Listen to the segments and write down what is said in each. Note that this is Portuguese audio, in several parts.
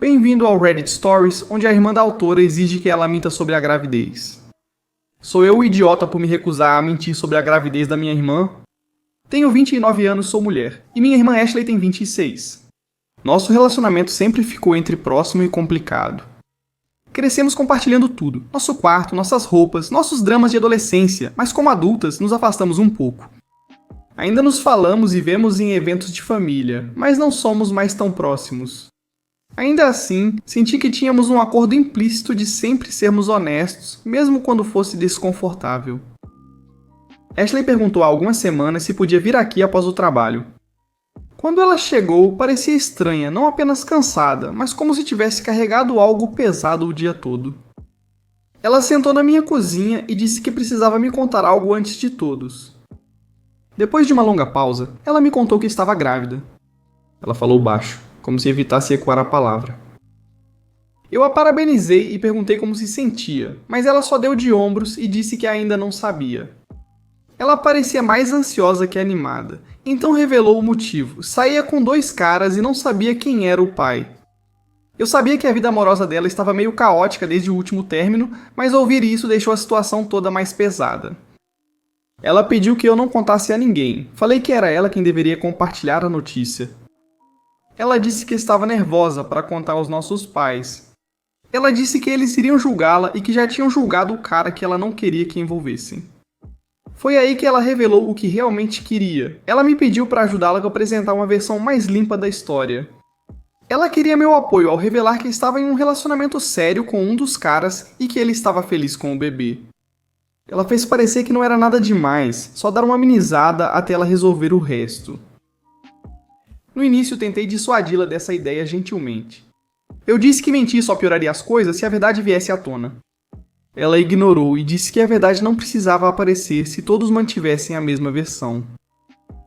Bem-vindo ao Reddit Stories, onde a irmã da autora exige que ela minta sobre a gravidez. Sou eu o idiota por me recusar a mentir sobre a gravidez da minha irmã? Tenho 29 anos, sou mulher, e minha irmã Ashley tem 26. Nosso relacionamento sempre ficou entre próximo e complicado. Crescemos compartilhando tudo, nosso quarto, nossas roupas, nossos dramas de adolescência, mas como adultas, nos afastamos um pouco. Ainda nos falamos e vemos em eventos de família, mas não somos mais tão próximos. Ainda assim, senti que tínhamos um acordo implícito de sempre sermos honestos, mesmo quando fosse desconfortável. Ashley perguntou há algumas semanas se podia vir aqui após o trabalho. Quando ela chegou, parecia estranha, não apenas cansada, mas como se tivesse carregado algo pesado o dia todo. Ela sentou na minha cozinha e disse que precisava me contar algo antes de todos. Depois de uma longa pausa, ela me contou que estava grávida. Ela falou baixo, como se evitasse ecoar a palavra. Eu a parabenizei e perguntei como se sentia, mas ela só deu de ombros e disse que ainda não sabia. Ela parecia mais ansiosa que animada, então revelou o motivo. Saía com 2 caras e não sabia quem era o pai. Eu sabia que a vida amorosa dela estava meio caótica desde o último término, mas ouvir isso deixou a situação toda mais pesada. Ela pediu que eu não contasse a ninguém. Falei que era ela quem deveria compartilhar a notícia. Ela disse que estava nervosa para contar aos nossos pais. Ela disse que eles iriam julgá-la e que já tinham julgado o cara que ela não queria que envolvessem. Foi aí que ela revelou o que realmente queria. Ela me pediu para ajudá-la a apresentar uma versão mais limpa da história. Ela queria meu apoio ao revelar que estava em um relacionamento sério com um dos caras e que ele estava feliz com o bebê. Ela fez parecer que não era nada demais, só dar uma amenizada até ela resolver o resto. No início tentei dissuadi-la dessa ideia gentilmente. Eu disse que mentir só pioraria as coisas se a verdade viesse à tona. Ela ignorou e disse que a verdade não precisava aparecer se todos mantivessem a mesma versão.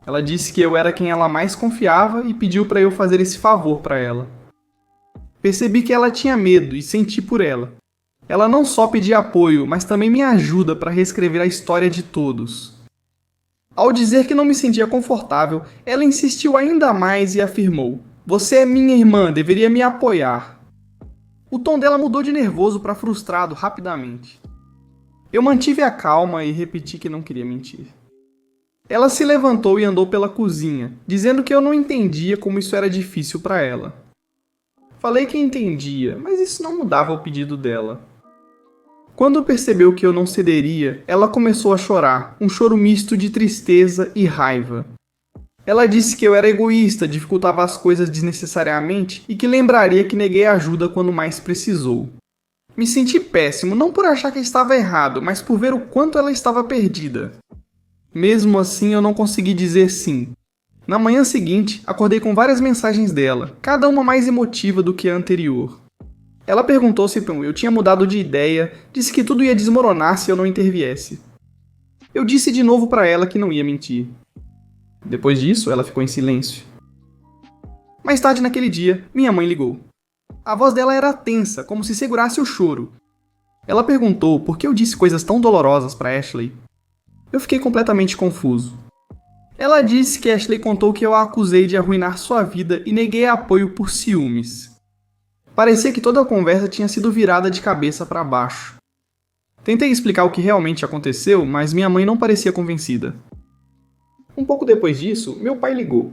Ela disse que eu era quem ela mais confiava e pediu para eu fazer esse favor para ela. Percebi que ela tinha medo e senti por ela. Ela não só pedia apoio, mas também me ajuda para reescrever a história de todos. Ao dizer que não me sentia confortável, ela insistiu ainda mais e afirmou: "Você é minha irmã, deveria me apoiar." O tom dela mudou de nervoso para frustrado rapidamente. Eu mantive a calma e repeti que não queria mentir. Ela se levantou e andou pela cozinha, dizendo que eu não entendia como isso era difícil para ela. Falei que entendia, mas isso não mudava o pedido dela. Quando percebeu que eu não cederia, ela começou a chorar, um choro misto de tristeza e raiva. Ela disse que eu era egoísta, dificultava as coisas desnecessariamente e que lembraria que neguei ajuda quando mais precisou. Me senti péssimo, não por achar que estava errado, mas por ver o quanto ela estava perdida. Mesmo assim, eu não consegui dizer sim. Na manhã seguinte, acordei com várias mensagens dela, cada uma mais emotiva do que a anterior. Ela perguntou se eu tinha mudado de ideia, disse que tudo ia desmoronar se eu não interviesse. Eu disse de novo para ela que não ia mentir. Depois disso, ela ficou em silêncio. Mais tarde naquele dia, minha mãe ligou. A voz dela era tensa, como se segurasse o choro. Ela perguntou por que eu disse coisas tão dolorosas para Ashley. Eu fiquei completamente confuso. Ela disse que Ashley contou que eu a acusei de arruinar sua vida e neguei apoio por ciúmes. Parecia que toda a conversa tinha sido virada de cabeça para baixo. Tentei explicar o que realmente aconteceu, mas minha mãe não parecia convencida. Um pouco depois disso, meu pai ligou.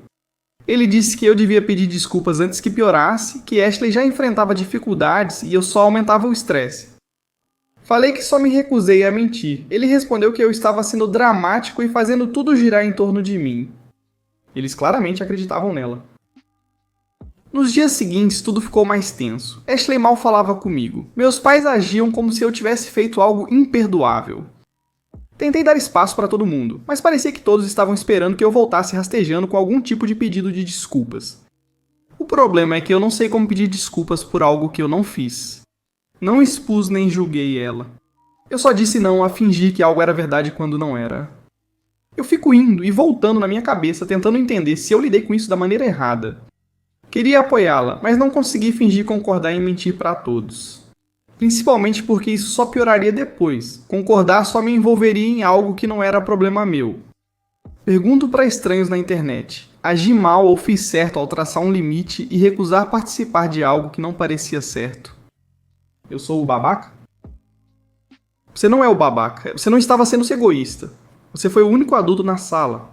Ele disse que eu devia pedir desculpas antes que piorasse, que Ashley já enfrentava dificuldades e eu só aumentava o estresse. Falei que só me recusei a mentir. Ele respondeu que eu estava sendo dramático e fazendo tudo girar em torno de mim. Eles claramente acreditavam nela. Nos dias seguintes, tudo ficou mais tenso. Ashley mal falava comigo. Meus pais agiam como se eu tivesse feito algo imperdoável. Tentei dar espaço para todo mundo, mas parecia que todos estavam esperando que eu voltasse rastejando com algum tipo de pedido de desculpas. O problema é que eu não sei como pedir desculpas por algo que eu não fiz. Não expus nem julguei ela. Eu só disse não a fingir que algo era verdade quando não era. Eu fico indo e voltando na minha cabeça tentando entender se eu lidei com isso da maneira errada. Queria apoiá-la, mas não consegui fingir concordar em mentir para todos. Principalmente porque isso só pioraria depois. Concordar só me envolveria em algo que não era problema meu. Pergunto para estranhos na internet. agi mal ou fiz certo ao traçar um limite e recusar participar de algo que não parecia certo? Eu sou o babaca? Você não é o babaca. Você não estava sendo egoísta. Você foi o único adulto na sala.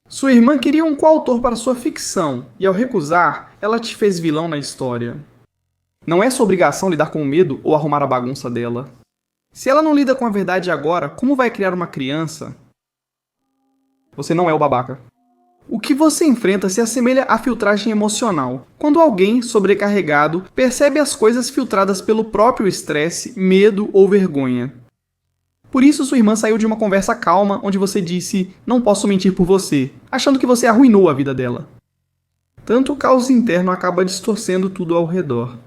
Sua irmã queria um coautor para sua ficção, e ao recusar, ela te fez vilão na história. Não é sua obrigação lidar com o medo ou arrumar a bagunça dela. Se ela não lida com a verdade agora, como vai criar uma criança? Você não é o babaca. O que você enfrenta se assemelha à filtragem emocional, quando alguém, sobrecarregado, percebe as coisas filtradas pelo próprio estresse, medo ou vergonha. Por isso sua irmã saiu de uma conversa calma onde você disse "não posso mentir por você", achando que você arruinou a vida dela. Tanto o caos interno acaba distorcendo tudo ao redor.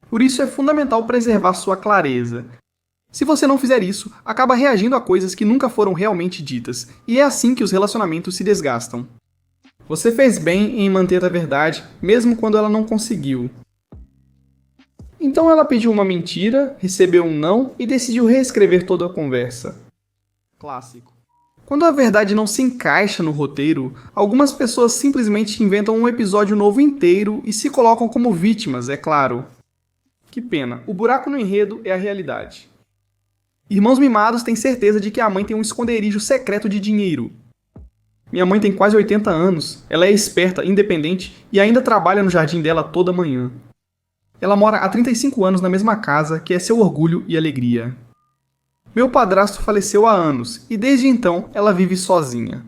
Por isso é fundamental preservar sua clareza. Se você não fizer isso, acaba reagindo a coisas que nunca foram realmente ditas, e é assim que os relacionamentos se desgastam. Você fez bem em manter a verdade, mesmo quando ela não conseguiu. Então ela pediu uma mentira, recebeu um não e decidiu reescrever toda a conversa. Clássico. Quando a verdade não se encaixa no roteiro, algumas pessoas simplesmente inventam um episódio novo inteiro e se colocam como vítimas, é claro. Que pena, o buraco no enredo é a realidade. Irmãos mimados têm certeza de que a mãe tem um esconderijo secreto de dinheiro. Minha mãe tem quase 80 anos, ela é esperta, independente e ainda trabalha no jardim dela toda manhã. Ela mora há 35 anos na mesma casa, que é seu orgulho e alegria. Meu padrasto faleceu há anos e desde então ela vive sozinha.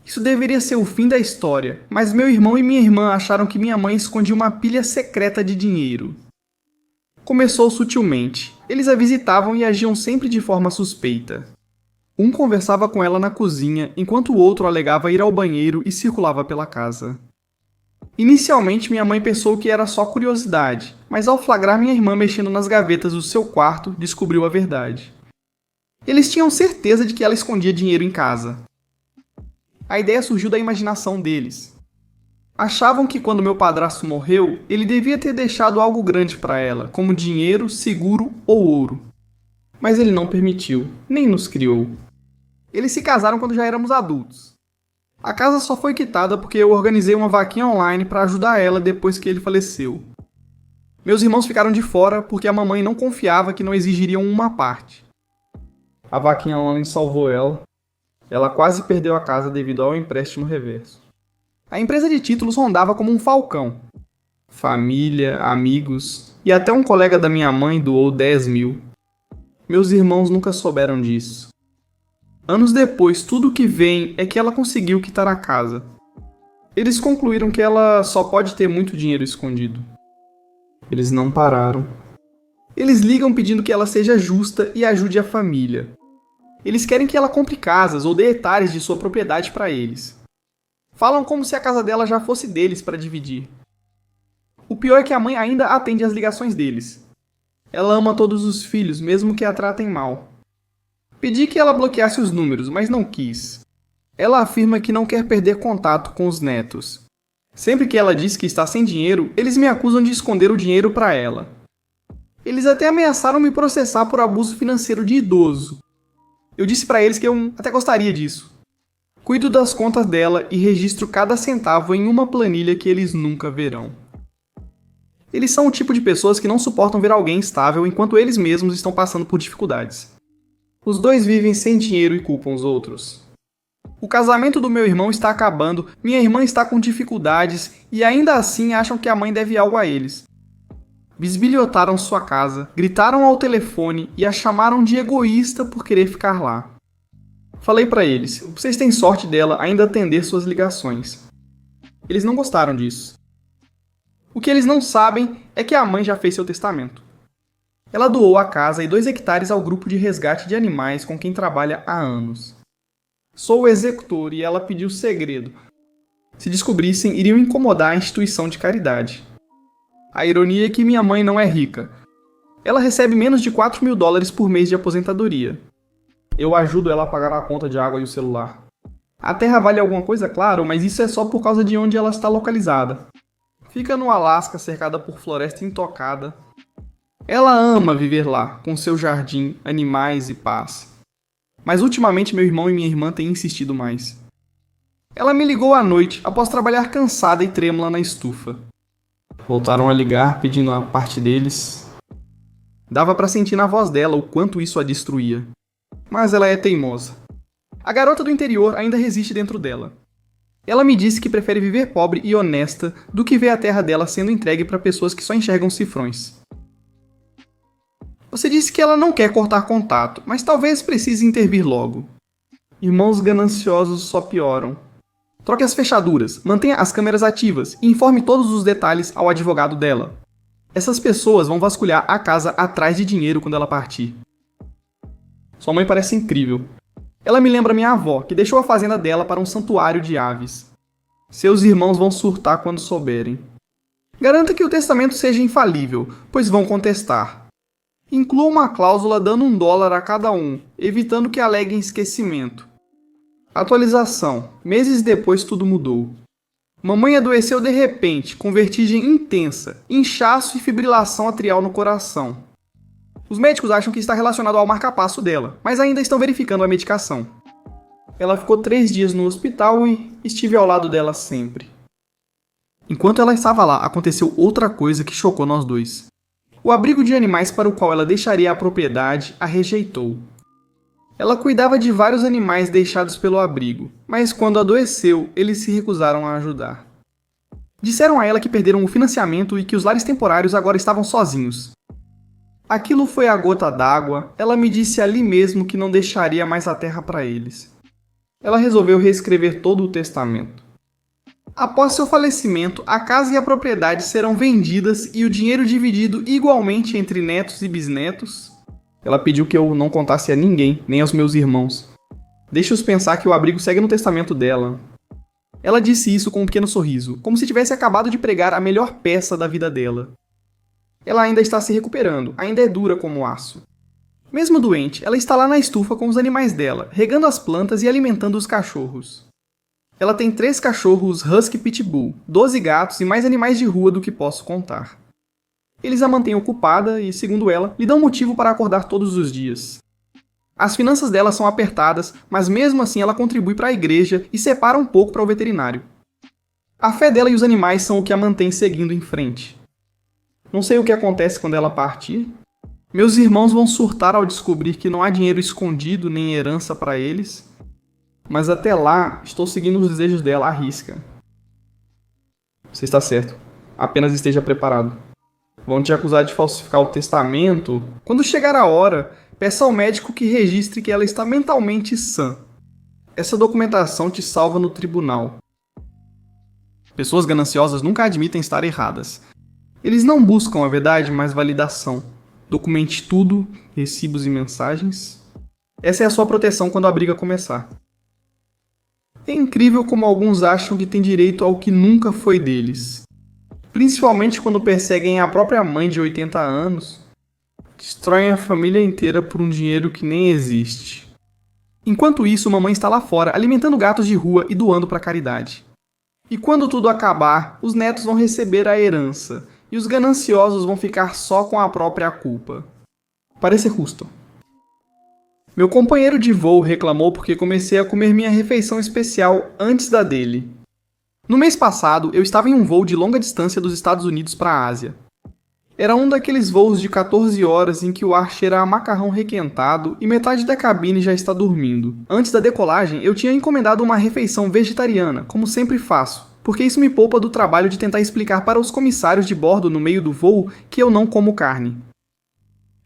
Isso deveria ser o fim da história, mas meu irmão e minha irmã acharam que minha mãe escondia uma pilha secreta de dinheiro. Começou sutilmente. Eles a visitavam e agiam sempre de forma suspeita. Um conversava com ela na cozinha, enquanto o outro alegava ir ao banheiro e circulava pela casa. Inicialmente, minha mãe pensou que era só curiosidade, mas ao flagrar minha irmã mexendo nas gavetas do seu quarto, descobriu a verdade. Eles tinham certeza de que ela escondia dinheiro em casa. A ideia surgiu da imaginação deles. Achavam que quando meu padrasto morreu, ele devia ter deixado algo grande para ela, como dinheiro, seguro ou ouro. Mas ele não permitiu, nem nos criou. Eles se casaram quando já éramos adultos. A casa só foi quitada porque eu organizei uma vaquinha online para ajudar ela depois que ele faleceu. Meus irmãos ficaram de fora porque a mamãe não confiava que não exigiriam uma parte. A vaquinha online salvou ela. Ela quase perdeu a casa devido ao empréstimo reverso. A empresa de títulos rondava como um falcão. Família, amigos e até um colega da minha mãe doou 10 mil. Meus irmãos nunca souberam disso. Anos depois, tudo o que vem é que ela conseguiu quitar a casa. Eles concluíram que ela só pode ter muito dinheiro escondido. Eles não pararam. Eles ligam pedindo que ela seja justa e ajude a família. Eles querem que ela compre casas ou dê hectares de sua propriedade para eles. Falam como se a casa dela já fosse deles para dividir. O pior é que a mãe ainda atende às ligações deles. Ela ama todos os filhos, mesmo que a tratem mal. Pedi que ela bloqueasse os números, mas não quis. Ela afirma que não quer perder contato com os netos. Sempre que ela diz que está sem dinheiro, eles me acusam de esconder o dinheiro para ela. Eles até ameaçaram me processar por abuso financeiro de idoso. Eu disse para eles que eu até gostaria disso. Cuido das contas dela e registro cada centavo em uma planilha que eles nunca verão. Eles são o tipo de pessoas que não suportam ver alguém estável enquanto eles mesmos estão passando por dificuldades. Os dois vivem sem dinheiro e culpam os outros. O casamento do meu irmão está acabando, minha irmã está com dificuldades e ainda assim acham que a mãe deve algo a eles. Bisbilhotaram sua casa, gritaram ao telefone e a chamaram de egoísta por querer ficar lá. Falei para eles, vocês têm sorte dela ainda atender suas ligações. Eles não gostaram disso. O que eles não sabem é que a mãe já fez seu testamento. Ela doou a casa e 2 hectares ao grupo de resgate de animais com quem trabalha há anos. Sou o executor e ela pediu segredo. Se descobrissem, iriam incomodar a instituição de caridade. A ironia é que minha mãe não é rica. Ela recebe menos de $4.000 por mês de aposentadoria. Eu ajudo ela a pagar a conta de água e o celular. A terra vale alguma coisa, claro, mas isso é só por causa de onde ela está localizada. Fica no Alasca, cercada por floresta intocada. Ela ama viver lá, com seu jardim, animais e paz. Mas ultimamente meu irmão e minha irmã têm insistido mais. Ela me ligou à noite, após trabalhar cansada e trêmula na estufa. Voltaram a ligar, pedindo a parte deles. Dava pra sentir na voz dela o quanto isso a destruía. Mas ela é teimosa. A garota do interior ainda resiste dentro dela. Ela me disse que prefere viver pobre e honesta do que ver a terra dela sendo entregue para pessoas que só enxergam cifrões. Você disse que ela não quer cortar contato, mas talvez precise intervir logo. Irmãos gananciosos só pioram. Troque as fechaduras, mantenha as câmeras ativas e informe todos os detalhes ao advogado dela. Essas pessoas vão vasculhar a casa atrás de dinheiro quando ela partir. Sua mãe parece incrível. Ela me lembra minha avó, que deixou a fazenda dela para um santuário de aves. Seus irmãos vão surtar quando souberem. Garanta que o testamento seja infalível, pois vão contestar. Inclua uma cláusula dando $1 a cada um, evitando que aleguem esquecimento. Atualização. Meses depois tudo mudou. Mamãe adoeceu de repente, com vertigem intensa, inchaço e fibrilação atrial no coração. Os médicos acham que está relacionado ao marca-passo dela, mas ainda estão verificando a medicação. Ela ficou 3 dias no hospital e estive ao lado dela sempre. Enquanto ela estava lá, aconteceu outra coisa que chocou nós dois. O abrigo de animais para o qual ela deixaria a propriedade a rejeitou. Ela cuidava de vários animais deixados pelo abrigo, mas quando adoeceu, eles se recusaram a ajudar. Disseram a ela que perderam o financiamento e que os lares temporários agora estavam sozinhos. Aquilo foi a gota d'água, ela me disse ali mesmo que não deixaria mais a terra para eles. Ela resolveu reescrever todo o testamento. Após seu falecimento, a casa e a propriedade serão vendidas e o dinheiro dividido igualmente entre netos e bisnetos. Ela pediu que eu não contasse a ninguém, nem aos meus irmãos. Deixe-os pensar que o abrigo segue no testamento dela. Ela disse isso com um pequeno sorriso, como se tivesse acabado de pregar a melhor peça da vida dela. Ela ainda está se recuperando, ainda é dura como aço. Mesmo doente, ela está lá na estufa com os animais dela, regando as plantas e alimentando os cachorros. Ela tem 3 cachorros Husky Pitbull, 12 gatos e mais animais de rua do que posso contar. Eles a mantêm ocupada e, segundo ela, lhe dão motivo para acordar todos os dias. As finanças dela são apertadas, mas mesmo assim ela contribui para a igreja e separa um pouco para o veterinário. A fé dela e os animais são o que a mantém seguindo em frente. Não sei o que acontece quando ela partir. Meus irmãos vão surtar ao descobrir que não há dinheiro escondido nem herança para eles. Mas até lá, estou seguindo os desejos dela à risca. Você está certo. Apenas esteja preparado. Vão te acusar de falsificar o testamento. Quando chegar a hora, peça ao médico que registre que ela está mentalmente sã. Essa documentação te salva no tribunal. Pessoas gananciosas nunca admitem estar erradas. Eles não buscam a verdade, mas validação. Documente tudo, recibos e mensagens. Essa é a sua proteção quando a briga começar. É incrível como alguns acham que têm direito ao que nunca foi deles. Principalmente quando perseguem a própria mãe de 80 anos. Destroem a família inteira por um dinheiro que nem existe. Enquanto isso, mamãe está lá fora, alimentando gatos de rua e doando para caridade. E quando tudo acabar, os netos vão receber a herança, e os gananciosos vão ficar só com a própria culpa. Parece justo. Meu companheiro de voo reclamou porque comecei a comer minha refeição especial antes da dele. No mês passado, eu estava em um voo de longa distância dos Estados Unidos para a Ásia. Era um daqueles voos de 14 horas em que o ar cheira a macarrão requentado e metade da cabine já está dormindo. Antes da decolagem, eu tinha encomendado uma refeição vegetariana, como sempre faço, porque isso me poupa do trabalho de tentar explicar para os comissários de bordo no meio do voo que eu não como carne.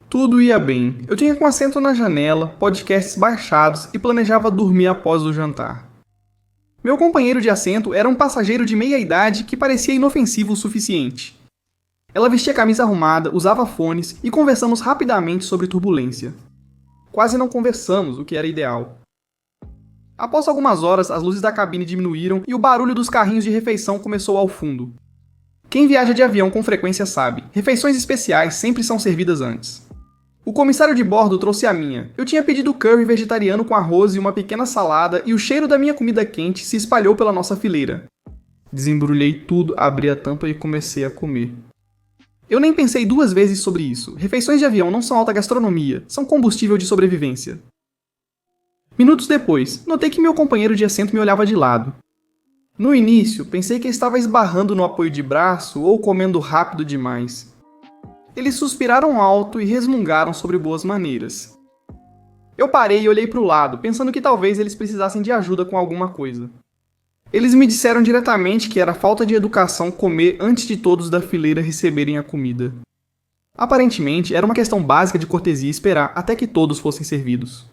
Tudo ia bem. Eu tinha com assento na janela, podcasts baixados e planejava dormir após o jantar. Meu companheiro de assento era um passageiro de meia-idade que parecia inofensivo o suficiente. Ela vestia camisa arrumada, usava fones e conversamos rapidamente sobre turbulência. Quase não conversamos, o que era ideal. Após algumas horas, as luzes da cabine diminuíram e o barulho dos carrinhos de refeição começou ao fundo. Quem viaja de avião com frequência sabe, refeições especiais sempre são servidas antes. O comissário de bordo trouxe a minha. Eu tinha pedido curry vegetariano com arroz e uma pequena salada e o cheiro da minha comida quente se espalhou pela nossa fileira. Desembrulhei tudo, abri a tampa e comecei a comer. Eu nem pensei 2 vezes sobre isso. Refeições de avião não são alta gastronomia, são combustível de sobrevivência. Minutos depois, notei que meu companheiro de assento me olhava de lado. No início, pensei que estava esbarrando no apoio de braço ou comendo rápido demais. Eles suspiraram alto e resmungaram sobre boas maneiras. Eu parei e olhei para o lado, pensando que talvez eles precisassem de ajuda com alguma coisa. Eles me disseram diretamente que era falta de educação comer antes de todos da fileira receberem a comida. Aparentemente, era uma questão básica de cortesia esperar até que todos fossem servidos.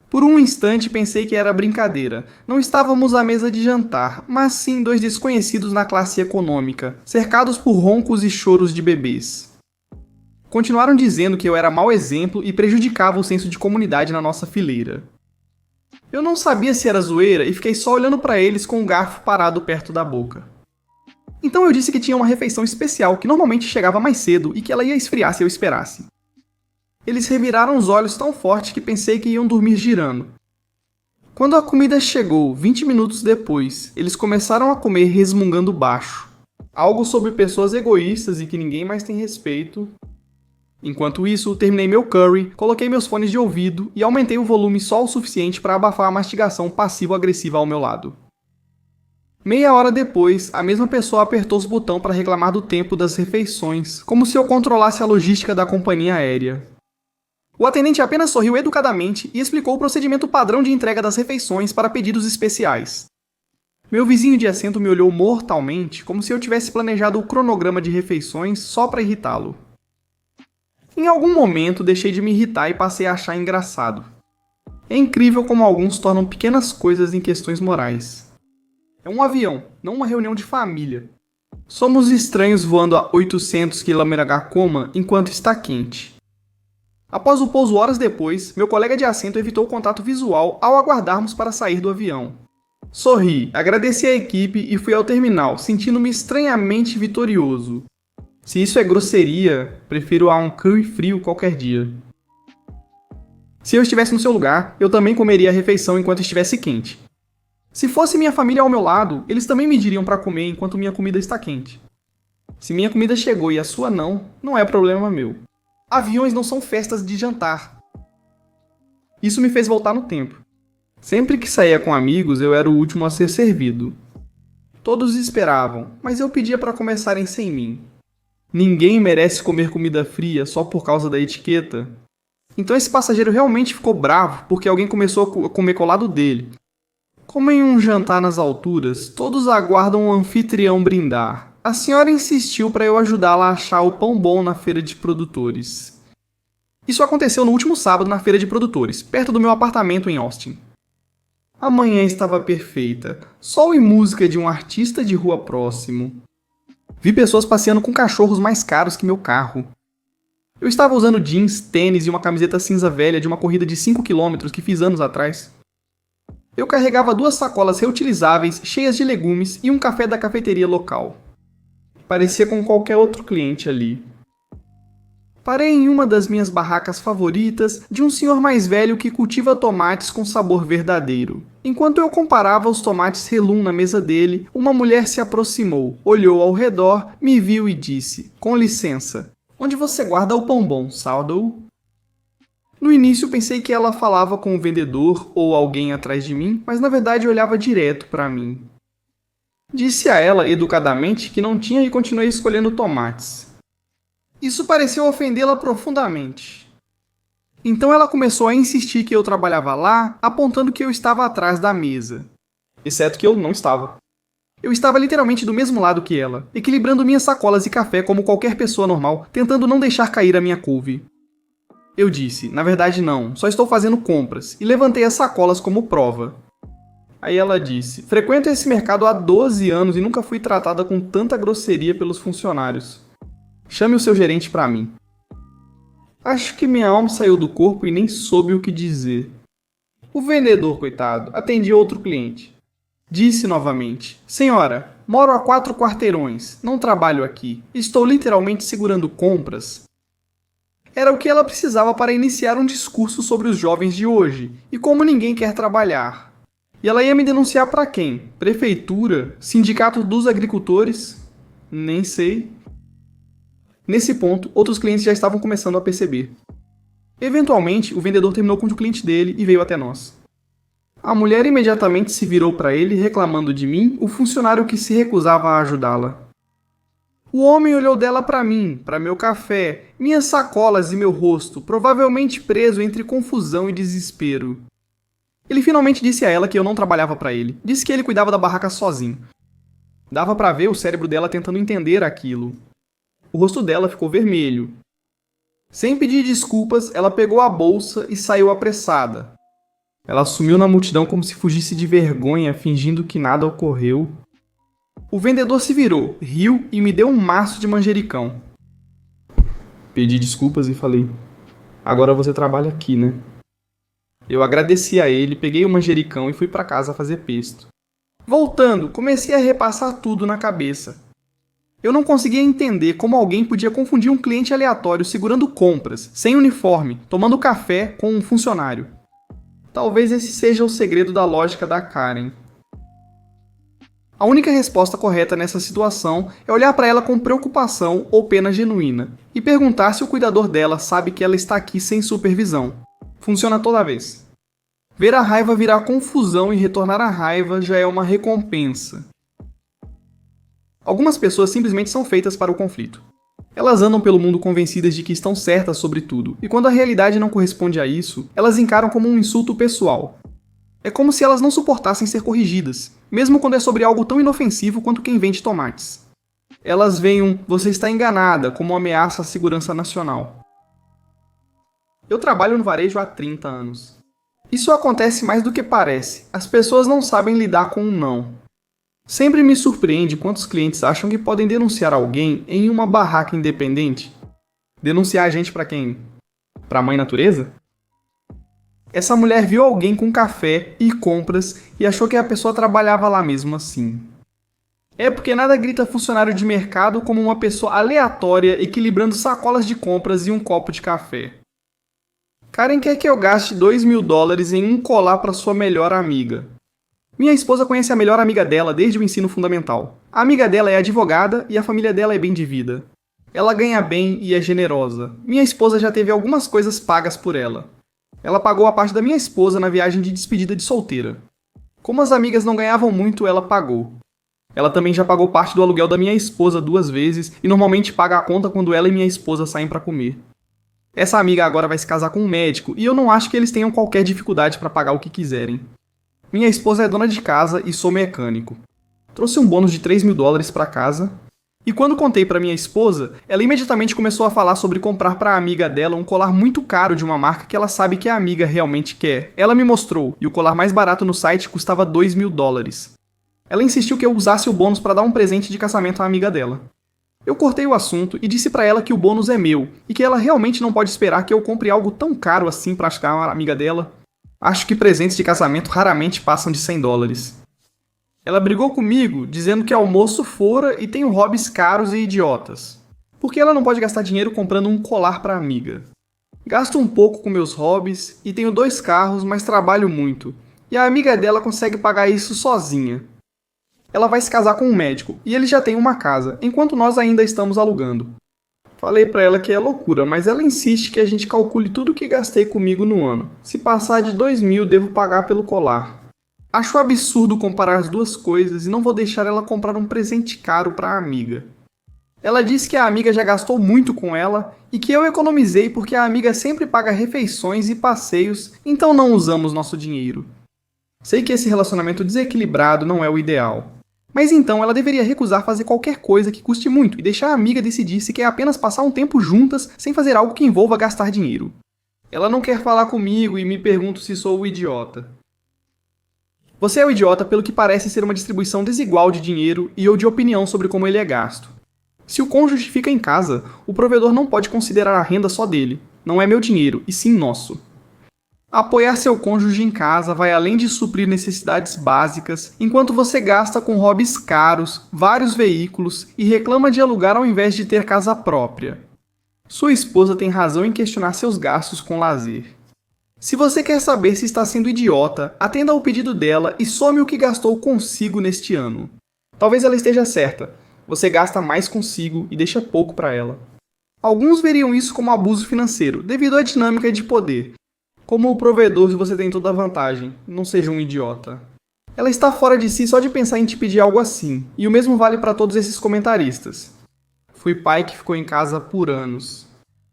Por um instante pensei que era brincadeira. Não estávamos à mesa de jantar, mas sim dois desconhecidos na classe econômica, cercados por roncos e choros de bebês. Continuaram dizendo que eu era mau exemplo e prejudicava o senso de comunidade na nossa fileira. Eu não sabia se era zoeira e fiquei só olhando para eles com o garfo parado perto da boca. Então eu disse que tinha uma refeição especial que normalmente chegava mais cedo e que ela ia esfriar se eu esperasse. Eles reviraram os olhos tão forte que pensei que iam dormir girando. Quando a comida chegou, 20 minutos depois, eles começaram a comer resmungando baixo. Algo sobre pessoas egoístas e que ninguém mais tem respeito. Enquanto isso, terminei meu curry, coloquei meus fones de ouvido e aumentei o volume só o suficiente para abafar a mastigação passivo-agressiva ao meu lado. Meia hora depois, a mesma pessoa apertou os botões para reclamar do tempo das refeições, como se eu controlasse a logística da companhia aérea. O atendente apenas sorriu educadamente e explicou o procedimento padrão de entrega das refeições para pedidos especiais. Meu vizinho de assento me olhou mortalmente, como se eu tivesse planejado o cronograma de refeições só para irritá-lo. Em algum momento deixei de me irritar e passei a achar engraçado. É incrível como alguns tornam pequenas coisas em questões morais. É um avião, não uma reunião de família. Somos estranhos voando a 800 km/h enquanto está quente. Após o pouso horas depois, meu colega de assento evitou o contato visual ao aguardarmos para sair do avião. Sorri, agradeci à equipe e fui ao terminal, sentindo-me estranhamente vitorioso. Se isso é grosseria, prefiro a um curry frio qualquer dia. Se eu estivesse no seu lugar, eu também comeria a refeição enquanto estivesse quente. Se fosse minha família ao meu lado, eles também me diriam para comer enquanto minha comida está quente. Se minha comida chegou e a sua não, não é problema meu. Aviões não são festas de jantar. Isso me fez voltar no tempo. Sempre que saía com amigos, eu era o último a ser servido. Todos esperavam, mas eu pedia para começarem sem mim. Ninguém merece comer comida fria só por causa da etiqueta. Então esse passageiro realmente ficou bravo porque alguém começou a comer colado dele. Como em um jantar nas alturas, todos aguardam o anfitrião brindar. A senhora insistiu para eu ajudá-la a achar o pão bom na feira de produtores. Isso aconteceu no último sábado na feira de produtores, perto do meu apartamento em Austin. A manhã estava perfeita, sol e música de um artista de rua próximo. Vi pessoas passeando com cachorros mais caros que meu carro. Eu estava usando jeans, tênis e uma camiseta cinza velha de uma corrida de 5 km que fiz anos atrás. Eu carregava 2 sacolas reutilizáveis cheias de legumes e um café da cafeteria local. Parecia com qualquer outro cliente ali. Parei em uma das minhas barracas favoritas de um senhor mais velho que cultiva tomates com sabor verdadeiro. Enquanto eu comparava os tomates Relum na mesa dele, uma mulher se aproximou, olhou ao redor, me viu e disse: "Com licença, onde você guarda o pão bom, Saldo?" No início pensei que ela falava com o vendedor ou alguém atrás de mim, mas na verdade olhava direto para mim. Disse a ela educadamente que não tinha e continuei escolhendo tomates. Isso pareceu ofendê-la profundamente. Então ela começou a insistir que eu trabalhava lá, apontando que eu estava atrás da mesa. Exceto que eu não estava. Eu estava literalmente do mesmo lado que ela, equilibrando minhas sacolas e café como qualquer pessoa normal, tentando não deixar cair a minha couve. Eu disse: "Na verdade não, só estou fazendo compras", e levantei as sacolas como prova. Aí ela disse: "Frequento esse mercado há 12 anos e nunca fui tratada com tanta grosseria pelos funcionários. Chame o seu gerente para mim." Acho que minha alma saiu do corpo e nem soube o que dizer. O vendedor, coitado, atendia outro cliente. Disse novamente: "Senhora, moro a 4 quarteirões, não trabalho aqui. Estou literalmente segurando compras." Era o que ela precisava para iniciar um discurso sobre os jovens de hoje e como ninguém quer trabalhar. E ela ia me denunciar para quem? Prefeitura? Sindicato dos agricultores? Nem sei. Nesse ponto, outros clientes já estavam começando a perceber. Eventualmente, o vendedor terminou com o cliente dele e veio até nós. A mulher imediatamente se virou para ele, reclamando de mim, o funcionário que se recusava a ajudá-la. O homem olhou dela para mim, para meu café, minhas sacolas e meu rosto, provavelmente preso entre confusão e desespero. Ele finalmente disse a ela que eu não trabalhava para ele. Disse que ele cuidava da barraca sozinho. Dava para ver o cérebro dela tentando entender aquilo. O rosto dela ficou vermelho. Sem pedir desculpas, ela pegou a bolsa e saiu apressada. Ela sumiu na multidão como se fugisse de vergonha, fingindo que nada ocorreu. O vendedor se virou, riu e me deu um maço de manjericão. Pedi desculpas e falei: agora você trabalha aqui, né? Eu agradeci a ele, peguei o manjericão e fui para casa fazer pesto. Voltando, comecei a repassar tudo na cabeça. Eu não conseguia entender como alguém podia confundir um cliente aleatório segurando compras, sem uniforme, tomando café com um funcionário. Talvez esse seja o segredo da lógica da Karen. A única resposta correta nessa situação é olhar para ela com preocupação ou pena genuína e perguntar se o cuidador dela sabe que ela está aqui sem supervisão. Funciona toda vez. Ver a raiva virar confusão e retornar à raiva já é uma recompensa. Algumas pessoas simplesmente são feitas para o conflito. Elas andam pelo mundo convencidas de que estão certas sobre tudo, e quando a realidade não corresponde a isso, elas encaram como um insulto pessoal. É como se elas não suportassem ser corrigidas, mesmo quando é sobre algo tão inofensivo quanto quem vende tomates. Elas veem um "você está enganada" como uma ameaça à segurança nacional. Eu trabalho no varejo há 30 anos. Isso acontece mais do que parece. As pessoas não sabem lidar com um não. Sempre me surpreende quantos clientes acham que podem denunciar alguém em uma barraca independente. Denunciar a gente pra quem? Pra mãe natureza? Essa mulher viu alguém com café e compras e achou que a pessoa trabalhava lá mesmo assim. É porque nada grita funcionário de mercado como uma pessoa aleatória equilibrando sacolas de compras e um copo de café. Karen quer que eu gaste $2.000 em um colar para sua melhor amiga. Minha esposa conhece a melhor amiga dela desde o ensino fundamental. A amiga dela é advogada e a família dela é bem de vida. Ela ganha bem e é generosa. Minha esposa já teve algumas coisas pagas por ela. Ela pagou a parte da minha esposa na viagem de despedida de solteira. Como as amigas não ganhavam muito, ela pagou. Ela também já pagou parte do aluguel da minha esposa 2 vezes e normalmente paga a conta quando ela e minha esposa saem para comer. Essa amiga agora vai se casar com um médico e eu não acho que eles tenham qualquer dificuldade para pagar o que quiserem. Minha esposa é dona de casa e sou mecânico. Trouxe um bônus de $3.000 para casa. E quando contei para minha esposa, ela imediatamente começou a falar sobre comprar para a amiga dela um colar muito caro de uma marca que ela sabe que a amiga realmente quer. Ela me mostrou, e o colar mais barato no site custava $2.000. Ela insistiu que eu usasse o bônus para dar um presente de casamento à amiga dela. Eu cortei o assunto e disse para ela que o bônus é meu, e que ela realmente não pode esperar que eu compre algo tão caro assim para ajudar a amiga dela. Acho que presentes de casamento raramente passam de $100. Ela brigou comigo, dizendo que almoço fora e tenho hobbies caros e idiotas. Porque ela não pode gastar dinheiro comprando um colar para amiga. Gasto um pouco com meus hobbies e tenho 2 carros, mas trabalho muito. E a amiga dela consegue pagar isso sozinha. Ela vai se casar com um médico e ele já tem uma casa, enquanto nós ainda estamos alugando. Falei pra ela que é loucura, mas ela insiste que a gente calcule tudo o que gastei comigo no ano. Se passar de 2.000, devo pagar pelo colar. Acho absurdo comparar as duas coisas e não vou deixar ela comprar um presente caro pra amiga. Ela disse que a amiga já gastou muito com ela e que eu economizei porque a amiga sempre paga refeições e passeios, então não usamos nosso dinheiro. Sei que esse relacionamento desequilibrado não é o ideal. Mas então ela deveria recusar fazer qualquer coisa que custe muito e deixar a amiga decidir se quer apenas passar um tempo juntas sem fazer algo que envolva gastar dinheiro. Ela não quer falar comigo e me pergunto se sou o idiota. Você é o idiota pelo que parece ser uma distribuição desigual de dinheiro e ou de opinião sobre como ele é gasto. Se o cônjuge fica em casa, o provedor não pode considerar a renda só dele. Não é meu dinheiro, e sim nosso. Apoiar seu cônjuge em casa vai além de suprir necessidades básicas, enquanto você gasta com hobbies caros, vários veículos e reclama de alugar ao invés de ter casa própria. Sua esposa tem razão em questionar seus gastos com lazer. Se você quer saber se está sendo idiota, atenda ao pedido dela e some o que gastou consigo neste ano. Talvez ela esteja certa. Você gasta mais consigo e deixa pouco para ela. Alguns veriam isso como abuso financeiro, devido à dinâmica de poder. Como provedor, você tem toda a vantagem. Não seja um idiota. Ela está fora de si só de pensar em te pedir algo assim. E o mesmo vale para todos esses comentaristas. Fui pai que ficou em casa por anos.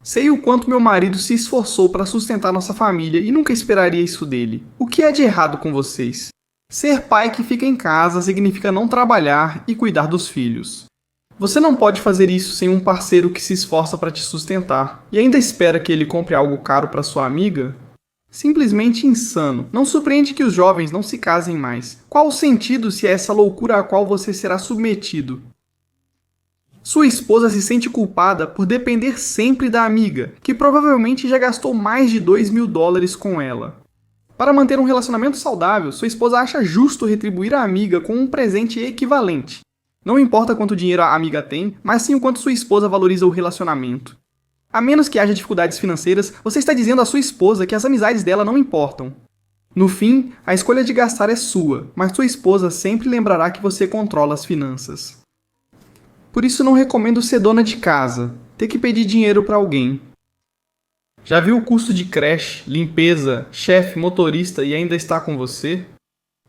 Sei o quanto meu marido se esforçou para sustentar nossa família e nunca esperaria isso dele. O que é de errado com vocês? Ser pai que fica em casa significa não trabalhar e cuidar dos filhos. Você não pode fazer isso sem um parceiro que se esforça para te sustentar e ainda espera que ele compre algo caro para sua amiga? Simplesmente insano. Não surpreende que os jovens não se casem mais. Qual o sentido se é essa loucura a qual você será submetido? Sua esposa se sente culpada por depender sempre da amiga, que provavelmente já gastou mais de $2.000 com ela. Para manter um relacionamento saudável, sua esposa acha justo retribuir a amiga com um presente equivalente. Não importa quanto dinheiro a amiga tem, mas sim o quanto sua esposa valoriza o relacionamento. A menos que haja dificuldades financeiras, você está dizendo à sua esposa que as amizades dela não importam. No fim, a escolha de gastar é sua, mas sua esposa sempre lembrará que você controla as finanças. Por isso não recomendo ser dona de casa, ter que pedir dinheiro para alguém. Já viu o custo de creche, limpeza, chefe, motorista e ainda está com você?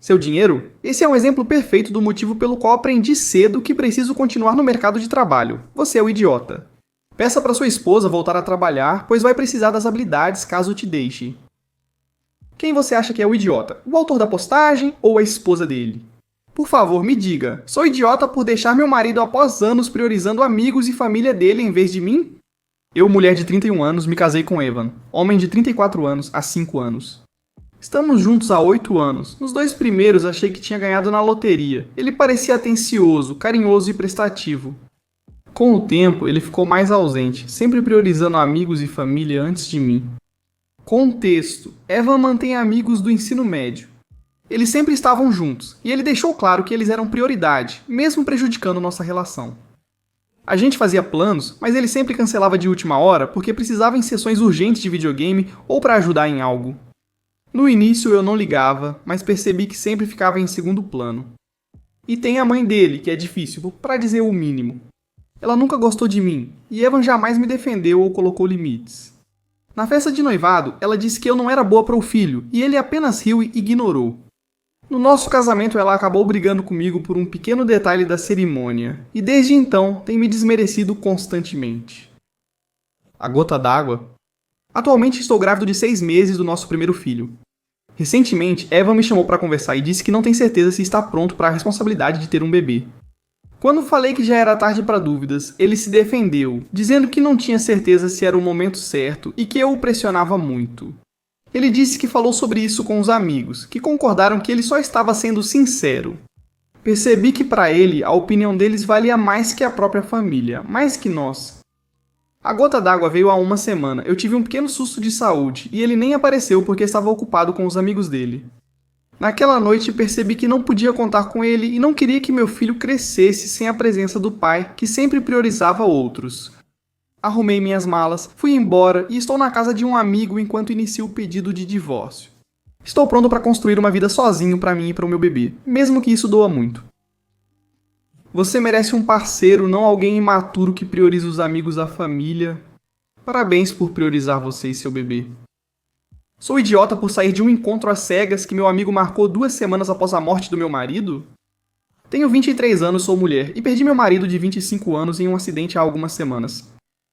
Seu dinheiro? Esse é um exemplo perfeito do motivo pelo qual aprendi cedo que preciso continuar no mercado de trabalho. Você é o idiota. Peça para sua esposa voltar a trabalhar, pois vai precisar das habilidades caso te deixe. Quem você acha que é o idiota? O autor da postagem ou a esposa dele? Por favor, me diga, sou idiota por deixar meu marido após anos priorizando amigos e família dele em vez de mim? Eu, mulher de 31 anos, me casei com Evan, homem de 34 anos, há 5 anos. Estamos juntos há 8 anos. Nos 2 primeiros achei que tinha ganhado na loteria. Ele parecia atencioso, carinhoso e prestativo. Com o tempo, ele ficou mais ausente, sempre priorizando amigos e família antes de mim. Contexto: Evan mantém amigos do ensino médio. Eles sempre estavam juntos, e ele deixou claro que eles eram prioridade, mesmo prejudicando nossa relação. A gente fazia planos, mas ele sempre cancelava de última hora porque precisava em sessões urgentes de videogame ou para ajudar em algo. No início eu não ligava, mas percebi que sempre ficava em segundo plano. E tem a mãe dele, que é difícil, para dizer o mínimo. Ela nunca gostou de mim, e Evan jamais me defendeu ou colocou limites. Na festa de noivado, ela disse que eu não era boa para o filho, e ele apenas riu e ignorou. No nosso casamento, ela acabou brigando comigo por um pequeno detalhe da cerimônia, e desde então tem me desmerecido constantemente. A gota d'água? Atualmente estou grávido de 6 meses do nosso primeiro filho. Recentemente, Evan me chamou para conversar e disse que não tem certeza se está pronto para a responsabilidade de ter um bebê. Quando falei que já era tarde para dúvidas, ele se defendeu, dizendo que não tinha certeza se era o momento certo e que eu o pressionava muito. Ele disse que falou sobre isso com os amigos, que concordaram que ele só estava sendo sincero. Percebi que para ele a opinião deles valia mais que a própria família, mais que nós. A gota d'água veio há 1 semana, eu tive um pequeno susto de saúde e ele nem apareceu porque estava ocupado com os amigos dele. Naquela noite percebi que não podia contar com ele e não queria que meu filho crescesse sem a presença do pai, que sempre priorizava outros. Arrumei minhas malas, fui embora e estou na casa de um amigo enquanto inicio o pedido de divórcio. Estou pronto para construir uma vida sozinho para mim e para o meu bebê, mesmo que isso doa muito. Você merece um parceiro, não alguém imaturo que prioriza os amigos da família. Parabéns por priorizar você e seu bebê. Sou idiota por sair de um encontro às cegas que meu amigo marcou 2 semanas após a morte do meu marido? Tenho 23 anos, sou mulher, e perdi meu marido de 25 anos em um acidente há algumas semanas.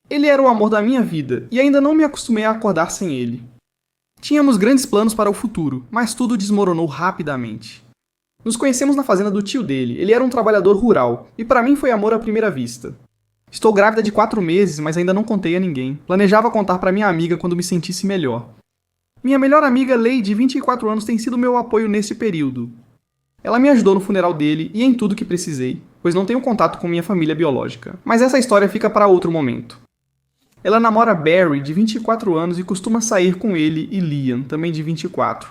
Ele era o amor da minha vida, e ainda não me acostumei a acordar sem ele. Tínhamos grandes planos para o futuro, mas tudo desmoronou rapidamente. Nos conhecemos na fazenda do tio dele, ele era um trabalhador rural, e para mim foi amor à primeira vista. Estou grávida de 4 meses, mas ainda não contei a ninguém. Planejava contar para minha amiga quando me sentisse melhor. Minha melhor amiga Lei, de 24 anos, tem sido meu apoio nesse período. Ela me ajudou no funeral dele e em tudo que precisei, pois não tenho contato com minha família biológica. Mas essa história fica para outro momento. Ela namora Barry, de 24 anos, e costuma sair com ele e Liam, também de 24.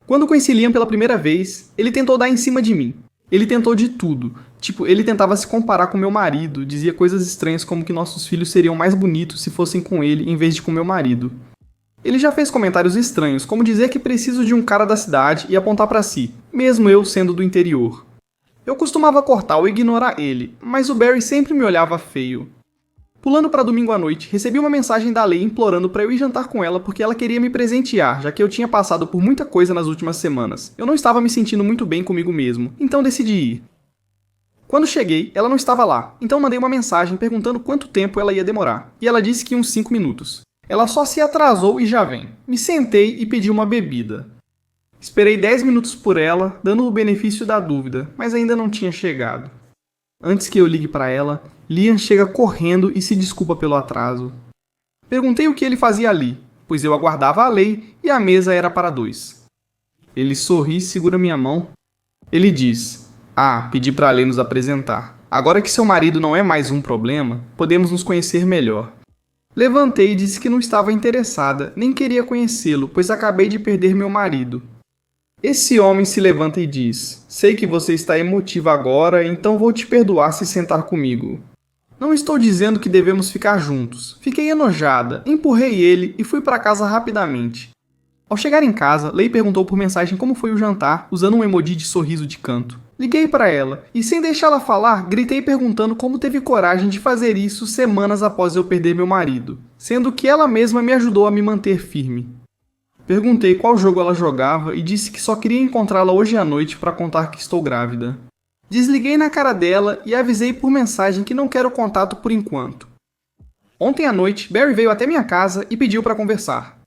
Quando conheci Liam pela primeira vez, ele tentou dar em cima de mim. Ele tentou de tudo. Ele tentava se comparar com meu marido, dizia coisas estranhas como que nossos filhos seriam mais bonitos se fossem com ele em vez de com meu marido. Ele já fez comentários estranhos, como dizer que preciso de um cara da cidade e apontar pra si, mesmo eu sendo do interior. Eu costumava cortar ou ignorar ele, mas o Barry sempre me olhava feio. Pulando para domingo à noite, recebi uma mensagem da Lei implorando para eu ir jantar com ela porque ela queria me presentear, já que eu tinha passado por muita coisa nas últimas semanas. Eu não estava me sentindo muito bem comigo mesmo, então decidi ir. Quando cheguei, ela não estava lá, então mandei uma mensagem perguntando quanto tempo ela ia demorar, e ela disse que uns 5 minutos. Ela só se atrasou e já vem. Me sentei e pedi uma bebida. Esperei 10 minutos por ela, dando o benefício da dúvida, mas ainda não tinha chegado. Antes que eu ligue para ela, Liam chega correndo e se desculpa pelo atraso. Perguntei o que ele fazia ali, pois eu aguardava a Lei e a mesa era para 2. Ele sorri e segura minha mão. Ele diz: pedi para a Lei nos apresentar. Agora que seu marido não é mais um problema, podemos nos conhecer melhor. Levantei e disse que não estava interessada, nem queria conhecê-lo, pois acabei de perder meu marido. Esse homem se levanta e diz: sei que você está emotiva agora, então vou te perdoar se sentar comigo. Não estou dizendo que devemos ficar juntos. Fiquei enojada, empurrei ele e fui para casa rapidamente. Ao chegar em casa, Lei perguntou por mensagem como foi o jantar, usando um emoji de sorriso de canto. Liguei para ela e, sem deixá-la falar, gritei perguntando como teve coragem de fazer isso semanas após eu perder meu marido, sendo que ela mesma me ajudou a me manter firme. Perguntei qual jogo ela jogava e disse que só queria encontrá-la hoje à noite para contar que estou grávida. Desliguei na cara dela e avisei por mensagem que não quero contato por enquanto. Ontem à noite, Barry veio até minha casa e pediu para conversar.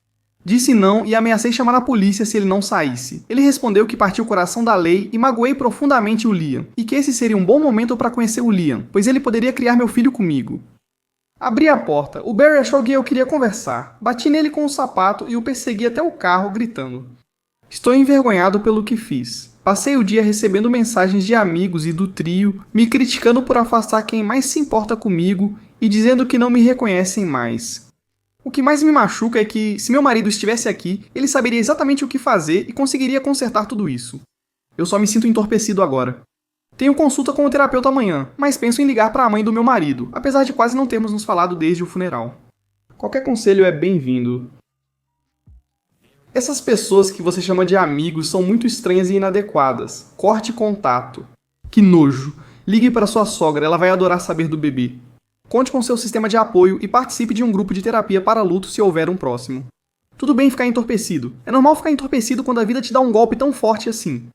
Disse não e ameacei chamar a polícia se ele não saísse. Ele respondeu que partiu o coração da Lei e magoei profundamente o Liam, e que esse seria um bom momento para conhecer o Liam, pois ele poderia criar meu filho comigo. Abri a porta. O Barry achou que eu queria conversar. Bati nele com o sapato e o persegui até o carro, gritando: estou envergonhado pelo que fiz. Passei o dia recebendo mensagens de amigos e do trio, me criticando por afastar quem mais se importa comigo e dizendo que não me reconhecem mais. O que mais me machuca é que, se meu marido estivesse aqui, ele saberia exatamente o que fazer e conseguiria consertar tudo isso. Eu só me sinto entorpecido agora. Tenho consulta com o terapeuta amanhã, mas penso em ligar para a mãe do meu marido, apesar de quase não termos nos falado desde o funeral. Qualquer conselho é bem-vindo. Essas pessoas que você chama de amigos são muito estranhas e inadequadas. Corte contato. Que nojo. Ligue para sua sogra, ela vai adorar saber do bebê. Conte com seu sistema de apoio e participe de um grupo de terapia para luto se houver um próximo. Tudo bem ficar entorpecido. É normal ficar entorpecido quando a vida te dá um golpe tão forte assim.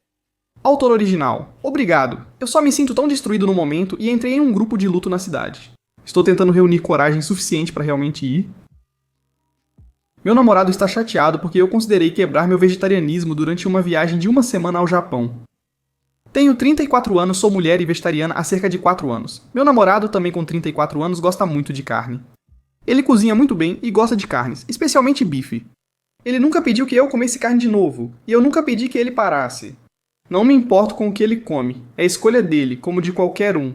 Autor original. Obrigado. Eu só me sinto tão destruído no momento e entrei em um grupo de luto na cidade. Estou tentando reunir coragem suficiente para realmente ir. Meu namorado está chateado porque eu considerei quebrar meu vegetarianismo durante uma viagem de 1 semana ao Japão. Tenho 34 anos, sou mulher e vegetariana há cerca de 4 anos. Meu namorado, também com 34 anos, gosta muito de carne. Ele cozinha muito bem e gosta de carnes, especialmente bife. Ele nunca pediu que eu comesse carne de novo, e eu nunca pedi que ele parasse. Não me importo com o que ele come, é escolha dele, como de qualquer um.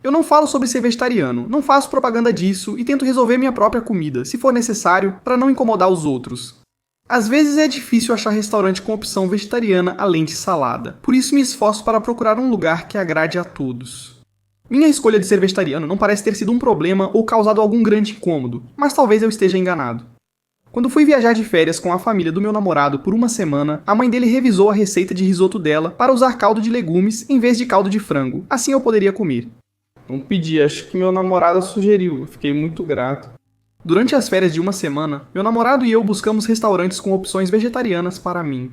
Eu não falo sobre ser vegetariano, não faço propaganda disso e tento resolver minha própria comida, se for necessário, para não incomodar os outros. Às vezes é difícil achar restaurante com opção vegetariana além de salada, por isso me esforço para procurar um lugar que agrade a todos. Minha escolha de ser vegetariano não parece ter sido um problema ou causado algum grande incômodo, mas talvez eu esteja enganado. Quando fui viajar de férias com a família do meu namorado por 1 semana, a mãe dele revisou a receita de risoto dela para usar caldo de legumes em vez de caldo de frango, assim eu poderia comer. Não pedi, acho que meu namorado sugeriu, eu fiquei muito grato. Durante as férias de 1 semana, meu namorado e eu buscamos restaurantes com opções vegetarianas para mim.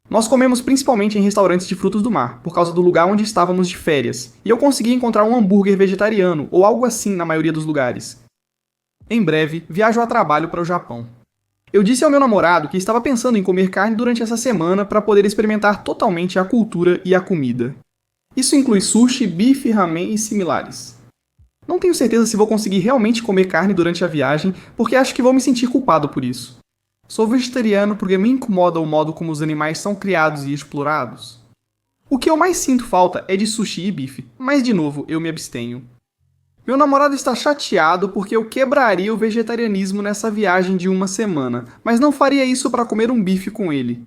Nós comemos principalmente em restaurantes de frutos do mar, por causa do lugar onde estávamos de férias, e eu consegui encontrar um hambúrguer vegetariano, ou algo assim na maioria dos lugares. Em breve, viajo a trabalho para o Japão. Eu disse ao meu namorado que estava pensando em comer carne durante essa semana para poder experimentar totalmente a cultura e a comida. Isso inclui sushi, bife, ramen e similares. Não tenho certeza se vou conseguir realmente comer carne durante a viagem, porque acho que vou me sentir culpado por isso. Sou vegetariano porque me incomoda o modo como os animais são criados e explorados. O que eu mais sinto falta é de sushi e bife, mas de novo eu me abstenho. Meu namorado está chateado porque eu quebraria o vegetarianismo nessa viagem de 1 semana, mas não faria isso para comer um bife com ele.